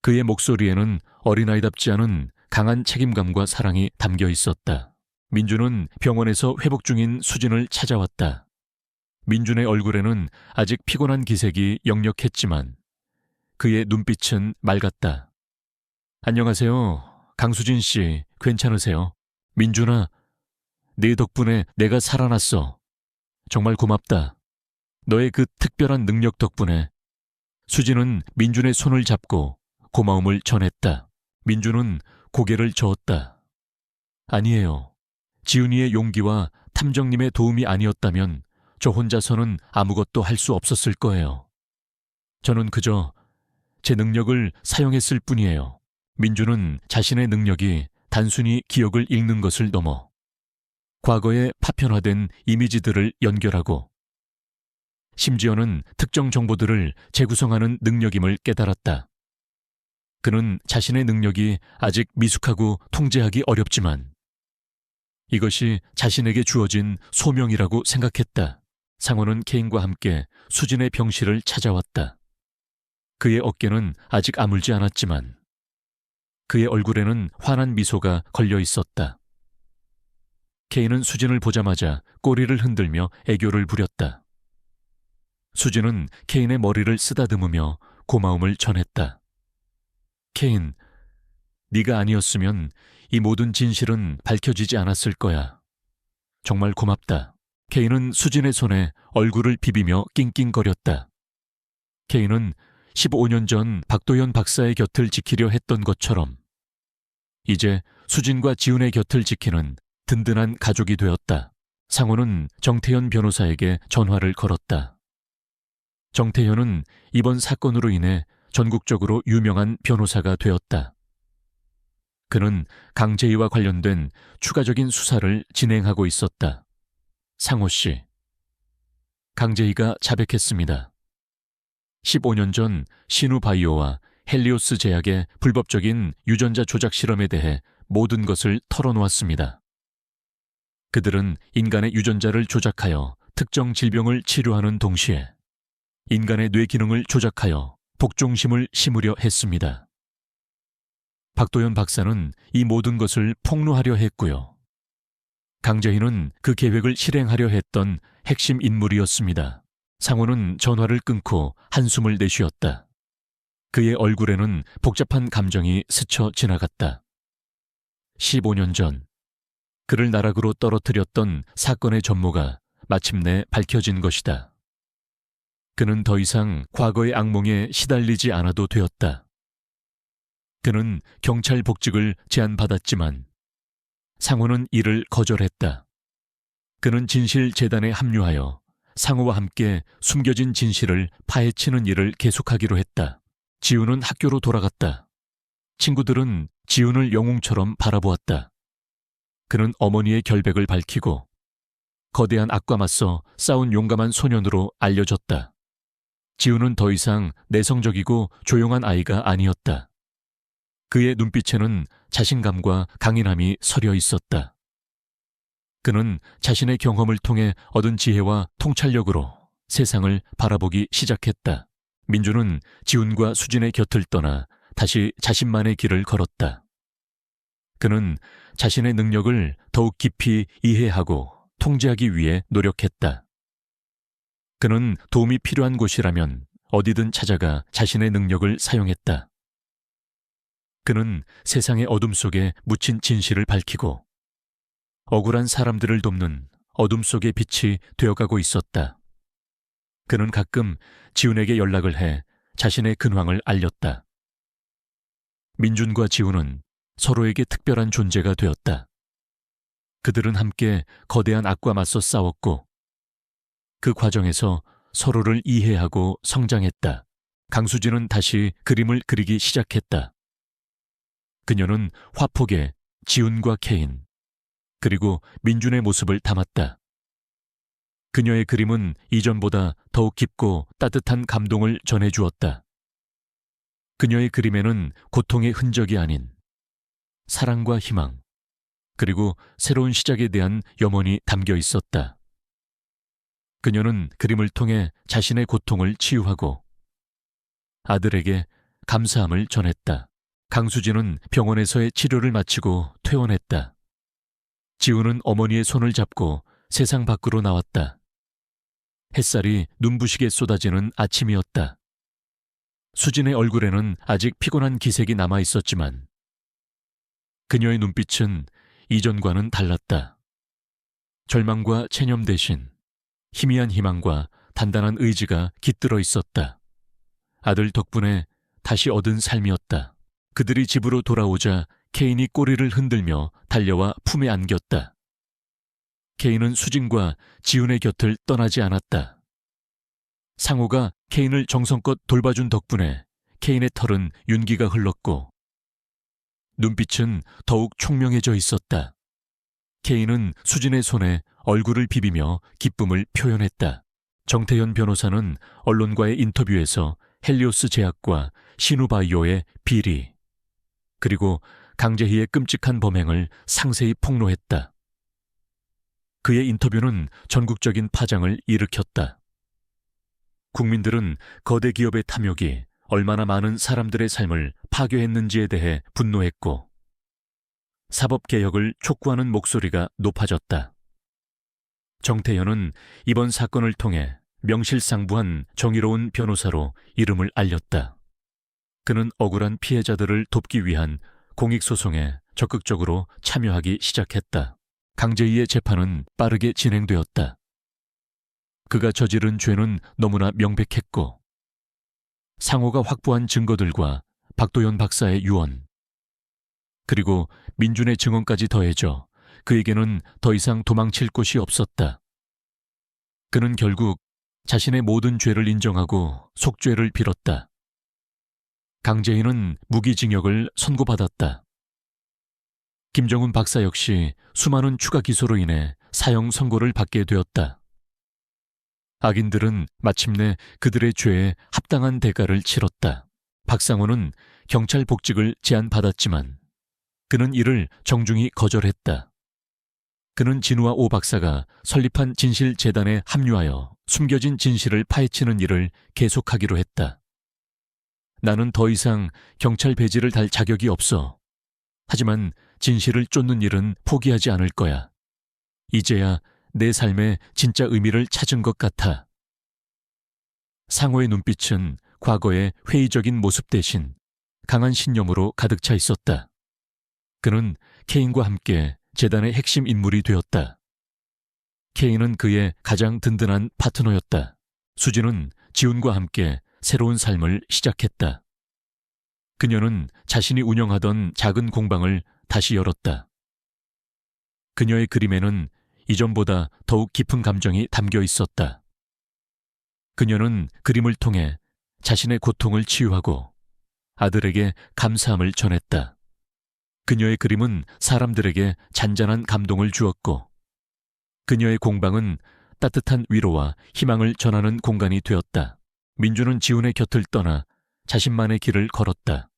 그의 목소리에는 어린아이답지 않은 강한 책임감과 사랑이 담겨 있었다. 민준은 병원에서 회복 중인 수진을 찾아왔다. 민준의 얼굴에는 아직 피곤한 기색이 역력했지만 그의 눈빛은 맑았다. 안녕하세요. 강수진 씨, 괜찮으세요? 민준아, 네 덕분에 내가 살아났어. 정말 고맙다. 너의 그 특별한 능력 덕분에. 수진은 민준의 손을 잡고 고마움을 전했다. 민준은 고개를 저었다. 아니에요. 지훈이의 용기와 탐정님의 도움이 아니었다면 저 혼자서는 아무것도 할 수 없었을 거예요. 저는 그저 제 능력을 사용했을 뿐이에요. 민준은 자신의 능력이 단순히 기억을 읽는 것을 넘어 과거의 파편화된 이미지들을 연결하고 심지어는 특정 정보들을 재구성하는 능력임을 깨달았다. 그는 자신의 능력이 아직 미숙하고 통제하기 어렵지만 이것이 자신에게 주어진 소명이라고 생각했다. 상호는 케인과 함께 수진의 병실을 찾아왔다. 그의 어깨는 아직 아물지 않았지만 그의 얼굴에는 환한 미소가 걸려 있었다. 케인은 수진을 보자마자 꼬리를 흔들며 애교를 부렸다. 수진은 케인의 머리를 쓰다듬으며 고마움을 전했다. 케인, 네가 아니었으면 이 모든 진실은 밝혀지지 않았을 거야. 정말 고맙다. 케인은 수진의 손에 얼굴을 비비며 낑낑거렸다. 케인은 15년 전 박도연 박사의 곁을 지키려 했던 것처럼 이제 수진과 지훈의 곁을 지키는 든든한 가족이 되었다. 상호는 정태현 변호사에게 전화를 걸었다. 정태현은 이번 사건으로 인해 전국적으로 유명한 변호사가 되었다. 그는 강제희와 관련된 추가적인 수사를 진행하고 있었다. 상호 씨, 강제희가 자백했습니다. 15년 전 신우바이오와 헬리오스 제약의 불법적인 유전자 조작 실험에 대해 모든 것을 털어놓았습니다. 그들은 인간의 유전자를 조작하여 특정 질병을 치료하는 동시에 인간의 뇌 기능을 조작하여 복종심을 심으려 했습니다. 박도연 박사는 이 모든 것을 폭로하려 했고요. 강재희는 그 계획을 실행하려 했던 핵심 인물이었습니다. 상호는 전화를 끊고 한숨을 내쉬었다. 그의 얼굴에는 복잡한 감정이 스쳐 지나갔다. 15년 전 그를 나락으로 떨어뜨렸던 사건의 전모가 마침내 밝혀진 것이다. 그는 더 이상 과거의 악몽에 시달리지 않아도 되었다. 그는 경찰 복직을 제안받았지만 상호는 이를 거절했다. 그는 진실재단에 합류하여 상호와 함께 숨겨진 진실을 파헤치는 일을 계속하기로 했다. 지훈은 학교로 돌아갔다. 친구들은 지훈을 영웅처럼 바라보았다. 그는 어머니의 결백을 밝히고 거대한 악과 맞서 싸운 용감한 소년으로 알려졌다. 지훈은 더 이상 내성적이고 조용한 아이가 아니었다. 그의 눈빛에는 자신감과 강인함이 서려 있었다. 그는 자신의 경험을 통해 얻은 지혜와 통찰력으로 세상을 바라보기 시작했다. 민주는 지훈과 수진의 곁을 떠나 다시 자신만의 길을 걸었다. 그는 자신의 능력을 더욱 깊이 이해하고 통제하기 위해 노력했다. 그는 도움이 필요한 곳이라면 어디든 찾아가 자신의 능력을 사용했다. 그는 세상의 어둠 속에 묻힌 진실을 밝히고 억울한 사람들을 돕는 어둠 속의 빛이 되어가고 있었다. 그는 가끔 지훈에게 연락을 해 자신의 근황을 알렸다. 민준과 지훈은 서로에게 특별한 존재가 되었다. 그들은 함께 거대한 악과 맞서 싸웠고 그 과정에서 서로를 이해하고 성장했다. 강수진은 다시 그림을 그리기 시작했다. 그녀는 화폭에 지훈과 케인, 그리고 민준의 모습을 담았다. 그녀의 그림은 이전보다 더욱 깊고 따뜻한 감동을 전해주었다. 그녀의 그림에는 고통의 흔적이 아닌 사랑과 희망, 그리고 새로운 시작에 대한 염원이 담겨 있었다. 그녀는 그림을 통해 자신의 고통을 치유하고 아들에게 감사함을 전했다. 강수진은 병원에서의 치료를 마치고 퇴원했다. 지훈은 어머니의 손을 잡고 세상 밖으로 나왔다. 햇살이 눈부시게 쏟아지는 아침이었다. 수진의 얼굴에는 아직 피곤한 기색이 남아 있었지만 그녀의 눈빛은 이전과는 달랐다. 절망과 체념 대신 희미한 희망과 단단한 의지가 깃들어 있었다. 아들 덕분에 다시 얻은 삶이었다. 그들이 집으로 돌아오자 케인이 꼬리를 흔들며 달려와 품에 안겼다. 케인은 수진과 지훈의 곁을 떠나지 않았다. 상호가 케인을 정성껏 돌봐준 덕분에 케인의 털은 윤기가 흘렀고 눈빛은 더욱 총명해져 있었다. 케인은 수진의 손에 얼굴을 비비며 기쁨을 표현했다. 정태현 변호사는 언론과의 인터뷰에서 헬리오스 제약과 신우바이오의 비리, 그리고 강재희의 끔찍한 범행을 상세히 폭로했다. 그의 인터뷰는 전국적인 파장을 일으켰다. 국민들은 거대 기업의 탐욕이 얼마나 많은 사람들의 삶을 파괴했는지에 대해 분노했고 사법개혁을 촉구하는 목소리가 높아졌다. 정태현은 이번 사건을 통해 명실상부한 정의로운 변호사로 이름을 알렸다. 그는 억울한 피해자들을 돕기 위한 공익소송에 적극적으로 참여하기 시작했다. 강제희의 재판은 빠르게 진행되었다. 그가 저지른 죄는 너무나 명백했고 상호가 확보한 증거들과 박도연 박사의 유언, 그리고 민준의 증언까지 더해져 그에게는 더 이상 도망칠 곳이 없었다. 그는 결국 자신의 모든 죄를 인정하고 속죄를 빌었다. 강제희는 무기징역을 선고받았다. 김정훈 박사 역시 수많은 추가 기소로 인해 사형 선고를 받게 되었다. 악인들은 마침내 그들의 죄에 합당한 대가를 치렀다. 박상호는 경찰 복직을 제안받았지만 그는 이를 정중히 거절했다. 그는 진우와 오 박사가 설립한 진실재단에 합류하여 숨겨진 진실을 파헤치는 일을 계속하기로 했다. 나는 더 이상 경찰 배지를 달 자격이 없어. 하지만 진실을 쫓는 일은 포기하지 않을 거야. 이제야 내 삶에 진짜 의미를 찾은 것 같아. 상호의 눈빛은 과거의 회의적인 모습 대신 강한 신념으로 가득 차 있었다. 그는 케인과 함께 재단의 핵심 인물이 되었다. 케인은 그의 가장 든든한 파트너였다. 수지는 지훈과 함께 새로운 삶을 시작했다. 그녀는 자신이 운영하던 작은 공방을 다시 열었다. 그녀의 그림에는 이전보다 더욱 깊은 감정이 담겨 있었다. 그녀는 그림을 통해 자신의 고통을 치유하고 아들에게 감사함을 전했다. 그녀의 그림은 사람들에게 잔잔한 감동을 주었고 그녀의 공방은 따뜻한 위로와 희망을 전하는 공간이 되었다. 민주는 지훈의 곁을 떠나 자신만의 길을 걸었다.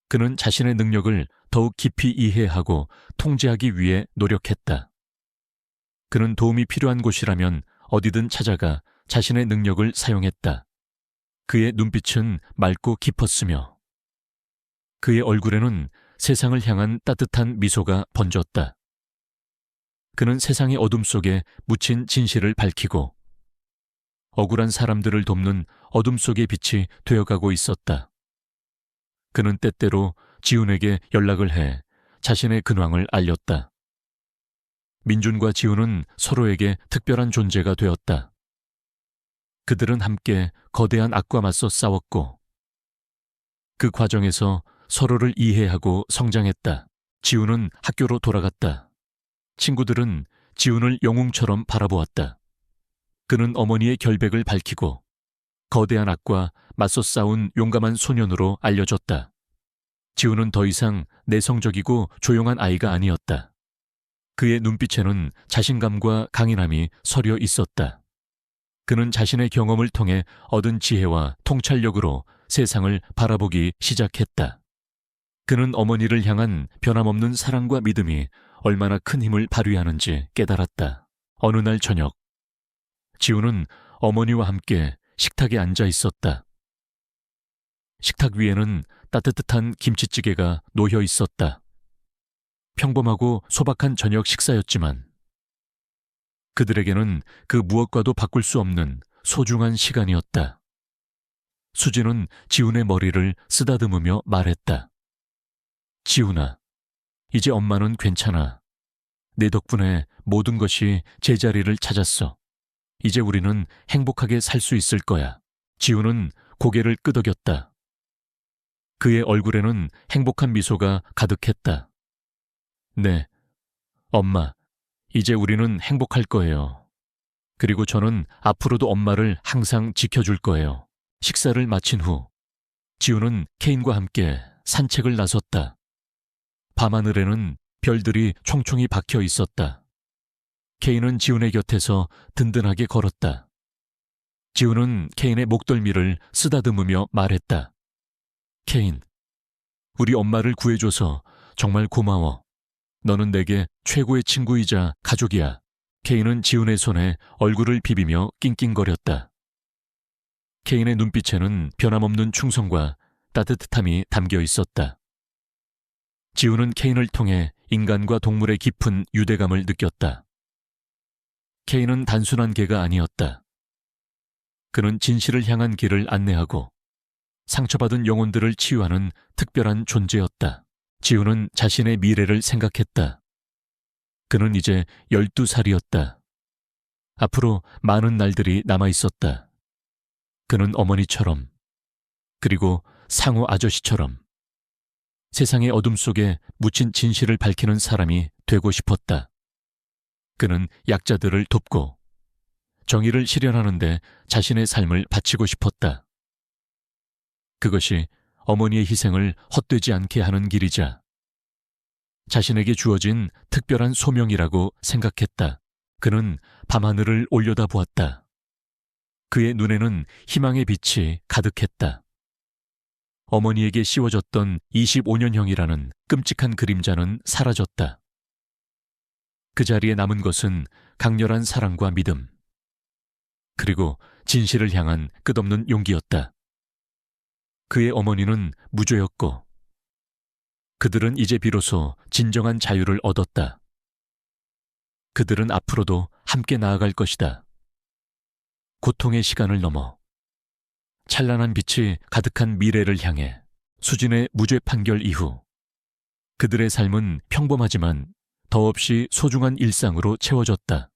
그는 자신의 능력을 더욱 깊이 이해하고 통제하기 위해 노력했다. 그는 도움이 필요한 곳이라면 어디든 찾아가 자신의 능력을 사용했다. 그의 눈빛은 맑고 깊었으며 그의 얼굴에는 세상을 향한 따뜻한 미소가 번졌다. 그는 세상의 어둠 속에 묻힌 진실을 밝히고 억울한 사람들을 돕는 어둠 속의 빛이 되어가고 있었다. 그는 때때로 지훈에게 연락을 해 자신의 근황을 알렸다. 민준과 지훈은 서로에게 특별한 존재가 되었다. 그들은 함께 거대한 악과 맞서 싸웠고 그 과정에서 서로를 이해하고 성장했다. 지훈은 학교로 돌아갔다. 친구들은 지훈을 영웅처럼 바라보았다. 그는 어머니의 결백을 밝히고 거대한 악과 맞서 싸운 용감한 소년으로 알려졌다. 지훈은 더 이상 내성적이고 조용한 아이가 아니었다. 그의 눈빛에는 자신감과 강인함이 서려 있었다. 그는 자신의 경험을 통해 얻은 지혜와 통찰력으로 세상을 바라보기 시작했다. 그는 어머니를 향한 변함없는 사랑과 믿음이 얼마나 큰 힘을 발휘하는지 깨달았다. 어느 날 저녁, 지훈은 어머니와 함께 식탁에 앉아 있었다. 식탁 위에는 따뜻한 김치찌개가 놓여 있었다. 평범하고 소박한 저녁 식사였지만 그들에게는 그 무엇과도 바꿀 수 없는 소중한 시간이었다. 수지는 지훈의 머리를 쓰다듬으며 말했다. 지훈아, 이제 엄마는 괜찮아. 내 덕분에 모든 것이 제자리를 찾았어. 이제 우리는 행복하게 살 수 있을 거야. 지훈은 고개를 끄덕였다. 그의 얼굴에는 행복한 미소가 가득했다. 네, 엄마, 이제 우리는 행복할 거예요. 그리고 저는 앞으로도 엄마를 항상 지켜줄 거예요. 식사를 마친 후 지훈은 케인과 함께 산책을 나섰다. 밤하늘에는 별들이 총총히 박혀 있었다. 케인은 지훈의 곁에서 든든하게 걸었다. 지훈은 케인의 목덜미를 쓰다듬으며 말했다. 케인, 우리 엄마를 구해줘서 정말 고마워. 너는 내게 최고의 친구이자 가족이야. 케인은 지훈의 손에 얼굴을 비비며 낑낑거렸다. 케인의 눈빛에는 변함없는 충성과 따뜻함이 담겨 있었다. 지우는 케인을 통해 인간과 동물의 깊은 유대감을 느꼈다. 케인은 단순한 개가 아니었다. 그는 진실을 향한 길을 안내하고 상처받은 영혼들을 치유하는 특별한 존재였다. 지우는 자신의 미래를 생각했다. 그는 이제 12살이었다. 앞으로 많은 날들이 남아있었다. 그는 어머니처럼, 그리고 상어 아저씨처럼 세상의 어둠 속에 묻힌 진실을 밝히는 사람이 되고 싶었다. 그는 약자들을 돕고 정의를 실현하는 데 자신의 삶을 바치고 싶었다. 그것이 어머니의 희생을 헛되지 않게 하는 길이자 자신에게 주어진 특별한 소명이라고 생각했다. 그는 밤하늘을 올려다보았다. 그의 눈에는 희망의 빛이 가득했다. 어머니에게 씌워졌던 25년형이라는 끔찍한 그림자는 사라졌다. 그 자리에 남은 것은 강렬한 사랑과 믿음, 그리고 진실을 향한 끝없는 용기였다. 그의 어머니는 무죄였고 그들은 이제 비로소 진정한 자유를 얻었다. 그들은 앞으로도 함께 나아갈 것이다. 고통의 시간을 넘어 찬란한 빛이 가득한 미래를 향해. 수진의 무죄 판결 이후 그들의 삶은 평범하지만 더없이 소중한 일상으로 채워졌다.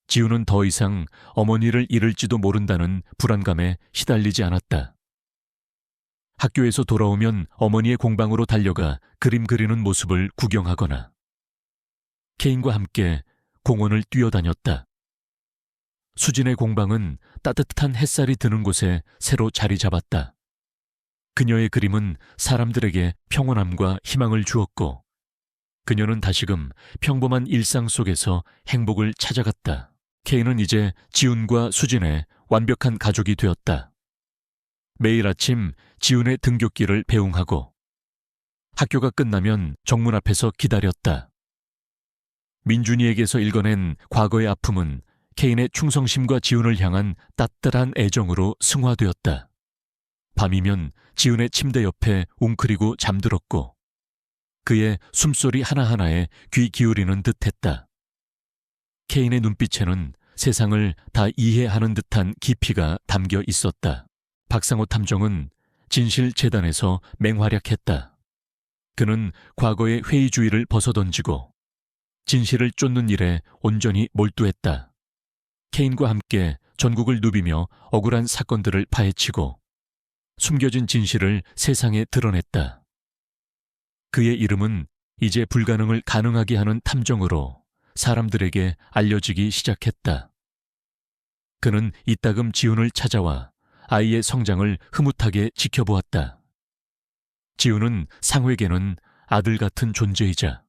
지우는 더 이상 어머니를 잃을지도 모른다는 불안감에 시달리지 않았다. 학교에서 돌아오면 어머니의 공방으로 달려가 그림 그리는 모습을 구경하거나 케인과 함께 공원을 뛰어다녔다. 수진의 공방은 따뜻한 햇살이 드는 곳에 새로 자리 잡았다. 그녀의 그림은 사람들에게 평온함과 희망을 주었고 그녀는 다시금 평범한 일상 속에서 행복을 찾아갔다. 케인은 이제 지훈과 수진의 완벽한 가족이 되었다. 매일 아침 지훈의 등굣길을 배웅하고 학교가 끝나면 정문 앞에서 기다렸다. 민준이에게서 읽어낸 과거의 아픔은 케인의 충성심과 지훈을 향한 따뜻한 애정으로 승화되었다. 밤이면 지훈의 침대 옆에 웅크리고 잠들었고 그의 숨소리 하나하나에 귀 기울이는 듯했다. 케인의 눈빛에는 세상을 다 이해하는 듯한 깊이가 담겨 있었다. 박상호 탐정은 진실재단에서 맹활약했다. 그는 과거의 회의주의를 벗어던지고 진실을 쫓는 일에 온전히 몰두했다. 케인과 함께 전국을 누비며 억울한 사건들을 파헤치고 숨겨진 진실을 세상에 드러냈다. 그의 이름은 이제 불가능을 가능하게 하는 탐정으로 사람들에게 알려지기 시작했다. 그는 이따금 지훈을 찾아와 아이의 성장을 흐뭇하게 지켜보았다. 지훈은 상회에게는 아들 같은 존재이자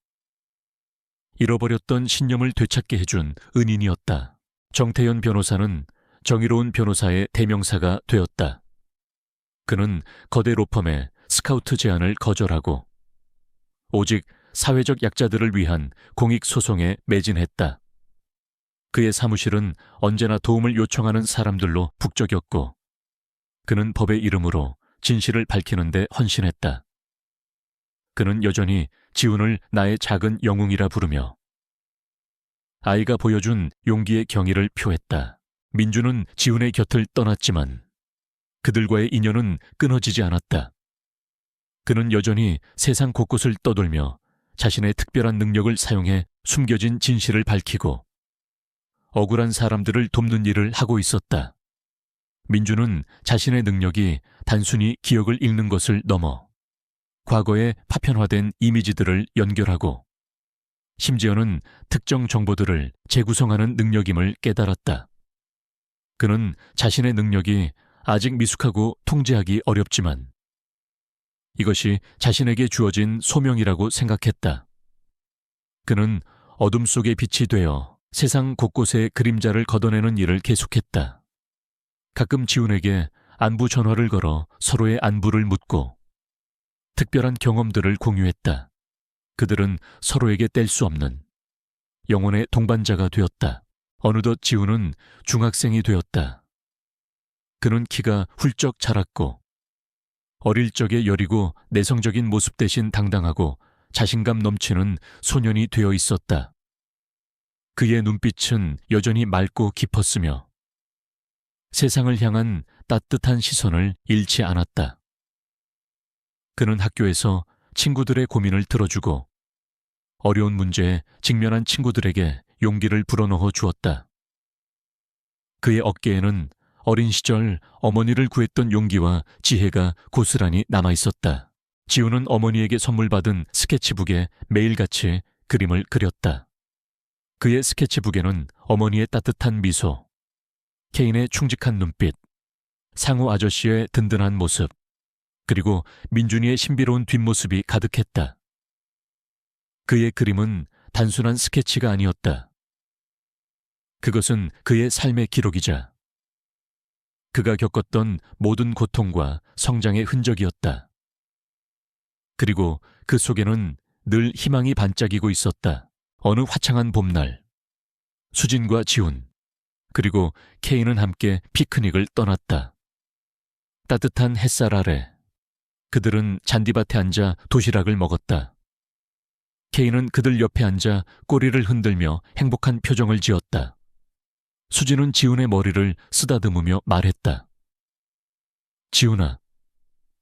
잃어버렸던 신념을 되찾게 해준 은인이었다. 정태현 변호사는 정의로운 변호사의 대명사가 되었다. 그는 거대 로펌의 스카우트 제안을 거절하고 오직 사회적 약자들을 위한 공익소송에 매진했다. 그의 사무실은 언제나 도움을 요청하는 사람들로 북적였고 그는 법의 이름으로 진실을 밝히는 데 헌신했다. 그는 여전히 지훈을 나의 작은 영웅이라 부르며 아이가 보여준 용기의 경의를 표했다. 민주는 지훈의 곁을 떠났지만 그들과의 인연은 끊어지지 않았다. 그는 여전히 세상 곳곳을 떠돌며 자신의 특별한 능력을 사용해 숨겨진 진실을 밝히고 억울한 사람들을 돕는 일을 하고 있었다. 민주는 자신의 능력이 단순히 기억을 읽는 것을 넘어 과거에 파편화된 이미지들을 연결하고 심지어는 특정 정보들을 재구성하는 능력임을 깨달았다. 그는 자신의 능력이 아직 미숙하고 통제하기 어렵지만 이것이 자신에게 주어진 소명이라고 생각했다. 그는 어둠 속의 빛이 되어 세상 곳곳의 그림자를 걷어내는 일을 계속했다. 가끔 지훈에게 안부 전화를 걸어 서로의 안부를 묻고 특별한 경험들을 공유했다. 그들은 서로에게 뗄 수 없는 영혼의 동반자가 되었다. 어느덧 지훈은 중학생이 되었다. 그는 키가 훌쩍 자랐고 어릴 적에 여리고 내성적인 모습 대신 당당하고 자신감 넘치는 소년이 되어 있었다. 그의 눈빛은 여전히 맑고 깊었으며 세상을 향한 따뜻한 시선을 잃지 않았다. 그는 학교에서 친구들의 고민을 들어주고 어려운 문제에 직면한 친구들에게 용기를 불어넣어 주었다. 그의 어깨에는 어린 시절 어머니를 구했던 용기와 지혜가 고스란히 남아 있었다. 지우는 어머니에게 선물 받은 스케치북에 매일같이 그림을 그렸다. 그의 스케치북에는 어머니의 따뜻한 미소, 케인의 충직한 눈빛, 상우 아저씨의 든든한 모습, 그리고 민준이의 신비로운 뒷모습이 가득했다. 그의 그림은 단순한 스케치가 아니었다. 그것은 그의 삶의 기록이자 그가 겪었던 모든 고통과 성장의 흔적이었다. 그리고 그 속에는 늘 희망이 반짝이고 있었다. 어느 화창한 봄날, 수진과 지훈, 그리고 케인은 함께 피크닉을 떠났다. 따뜻한 햇살 아래 그들은 잔디밭에 앉아 도시락을 먹었다. 케인은 그들 옆에 앉아 꼬리를 흔들며 행복한 표정을 지었다. 수진은 지훈의 머리를 쓰다듬으며 말했다. 지훈아,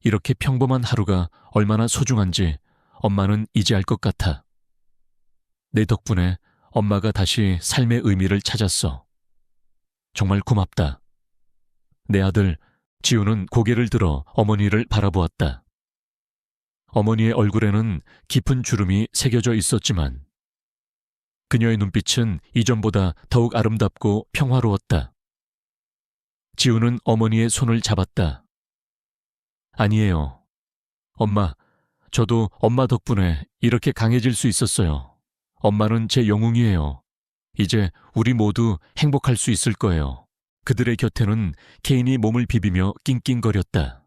이렇게 평범한 하루가 얼마나 소중한지 엄마는 이제 알 것 같아. 내 덕분에 엄마가 다시 삶의 의미를 찾았어. 정말 고맙다. 내 아들 지훈은 고개를 들어 어머니를 바라보았다. 어머니의 얼굴에는 깊은 주름이 새겨져 있었지만 그녀의 눈빛은 이전보다 더욱 아름답고 평화로웠다. 지훈은 어머니의 손을 잡았다. 아니에요. 엄마, 저도 엄마 덕분에 이렇게 강해질 수 있었어요. 엄마는 제 영웅이에요. 이제 우리 모두 행복할 수 있을 거예요. 그들의 곁에는 케인이 몸을 비비며 낑낑거렸다.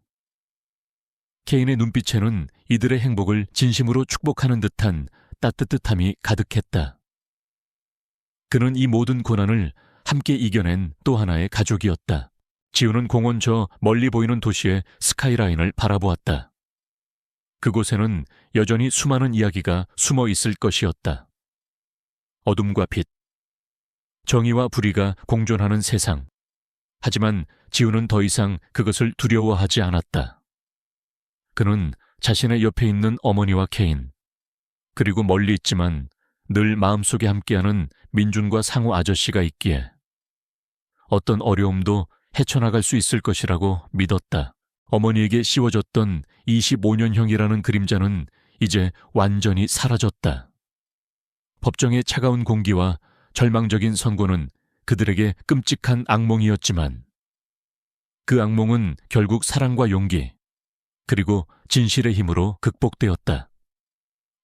케인의 눈빛에는 이들의 행복을 진심으로 축복하는 듯한 따뜻함이 가득했다. 그는 이 모든 고난을 함께 이겨낸 또 하나의 가족이었다. 지우는 공원 저 멀리 보이는 도시의 스카이라인을 바라보았다. 그곳에는 여전히 수많은 이야기가 숨어 있을 것이었다. 어둠과 빛, 정의와 불의가 공존하는 세상. 하지만 지우는 더 이상 그것을 두려워하지 않았다. 그는 자신의 옆에 있는 어머니와 케인, 그리고 멀리 있지만 늘 마음속에 함께하는 민준과 상우 아저씨가 있기에 어떤 어려움도 헤쳐나갈 수 있을 것이라고 믿었다. 어머니에게 씌워졌던 25년형이라는 그림자는 이제 완전히 사라졌다. 법정의 차가운 공기와 절망적인 선고는 그들에게 끔찍한 악몽이었지만 그 악몽은 결국 사랑과 용기, 그리고 진실의 힘으로 극복되었다.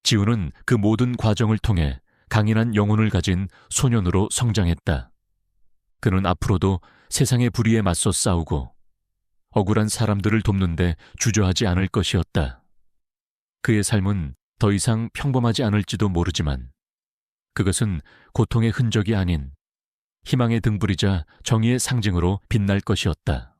지우는 그 모든 과정을 통해 강인한 영혼을 가진 소년으로 성장했다. 그는 앞으로도 세상의 불의에 맞서 싸우고 억울한 사람들을 돕는데 주저하지 않을 것이었다. 그의 삶은 더 이상 평범하지 않을지도 모르지만 그것은 고통의 흔적이 아닌 희망의 등불이자 정의의 상징으로 빛날 것이었다.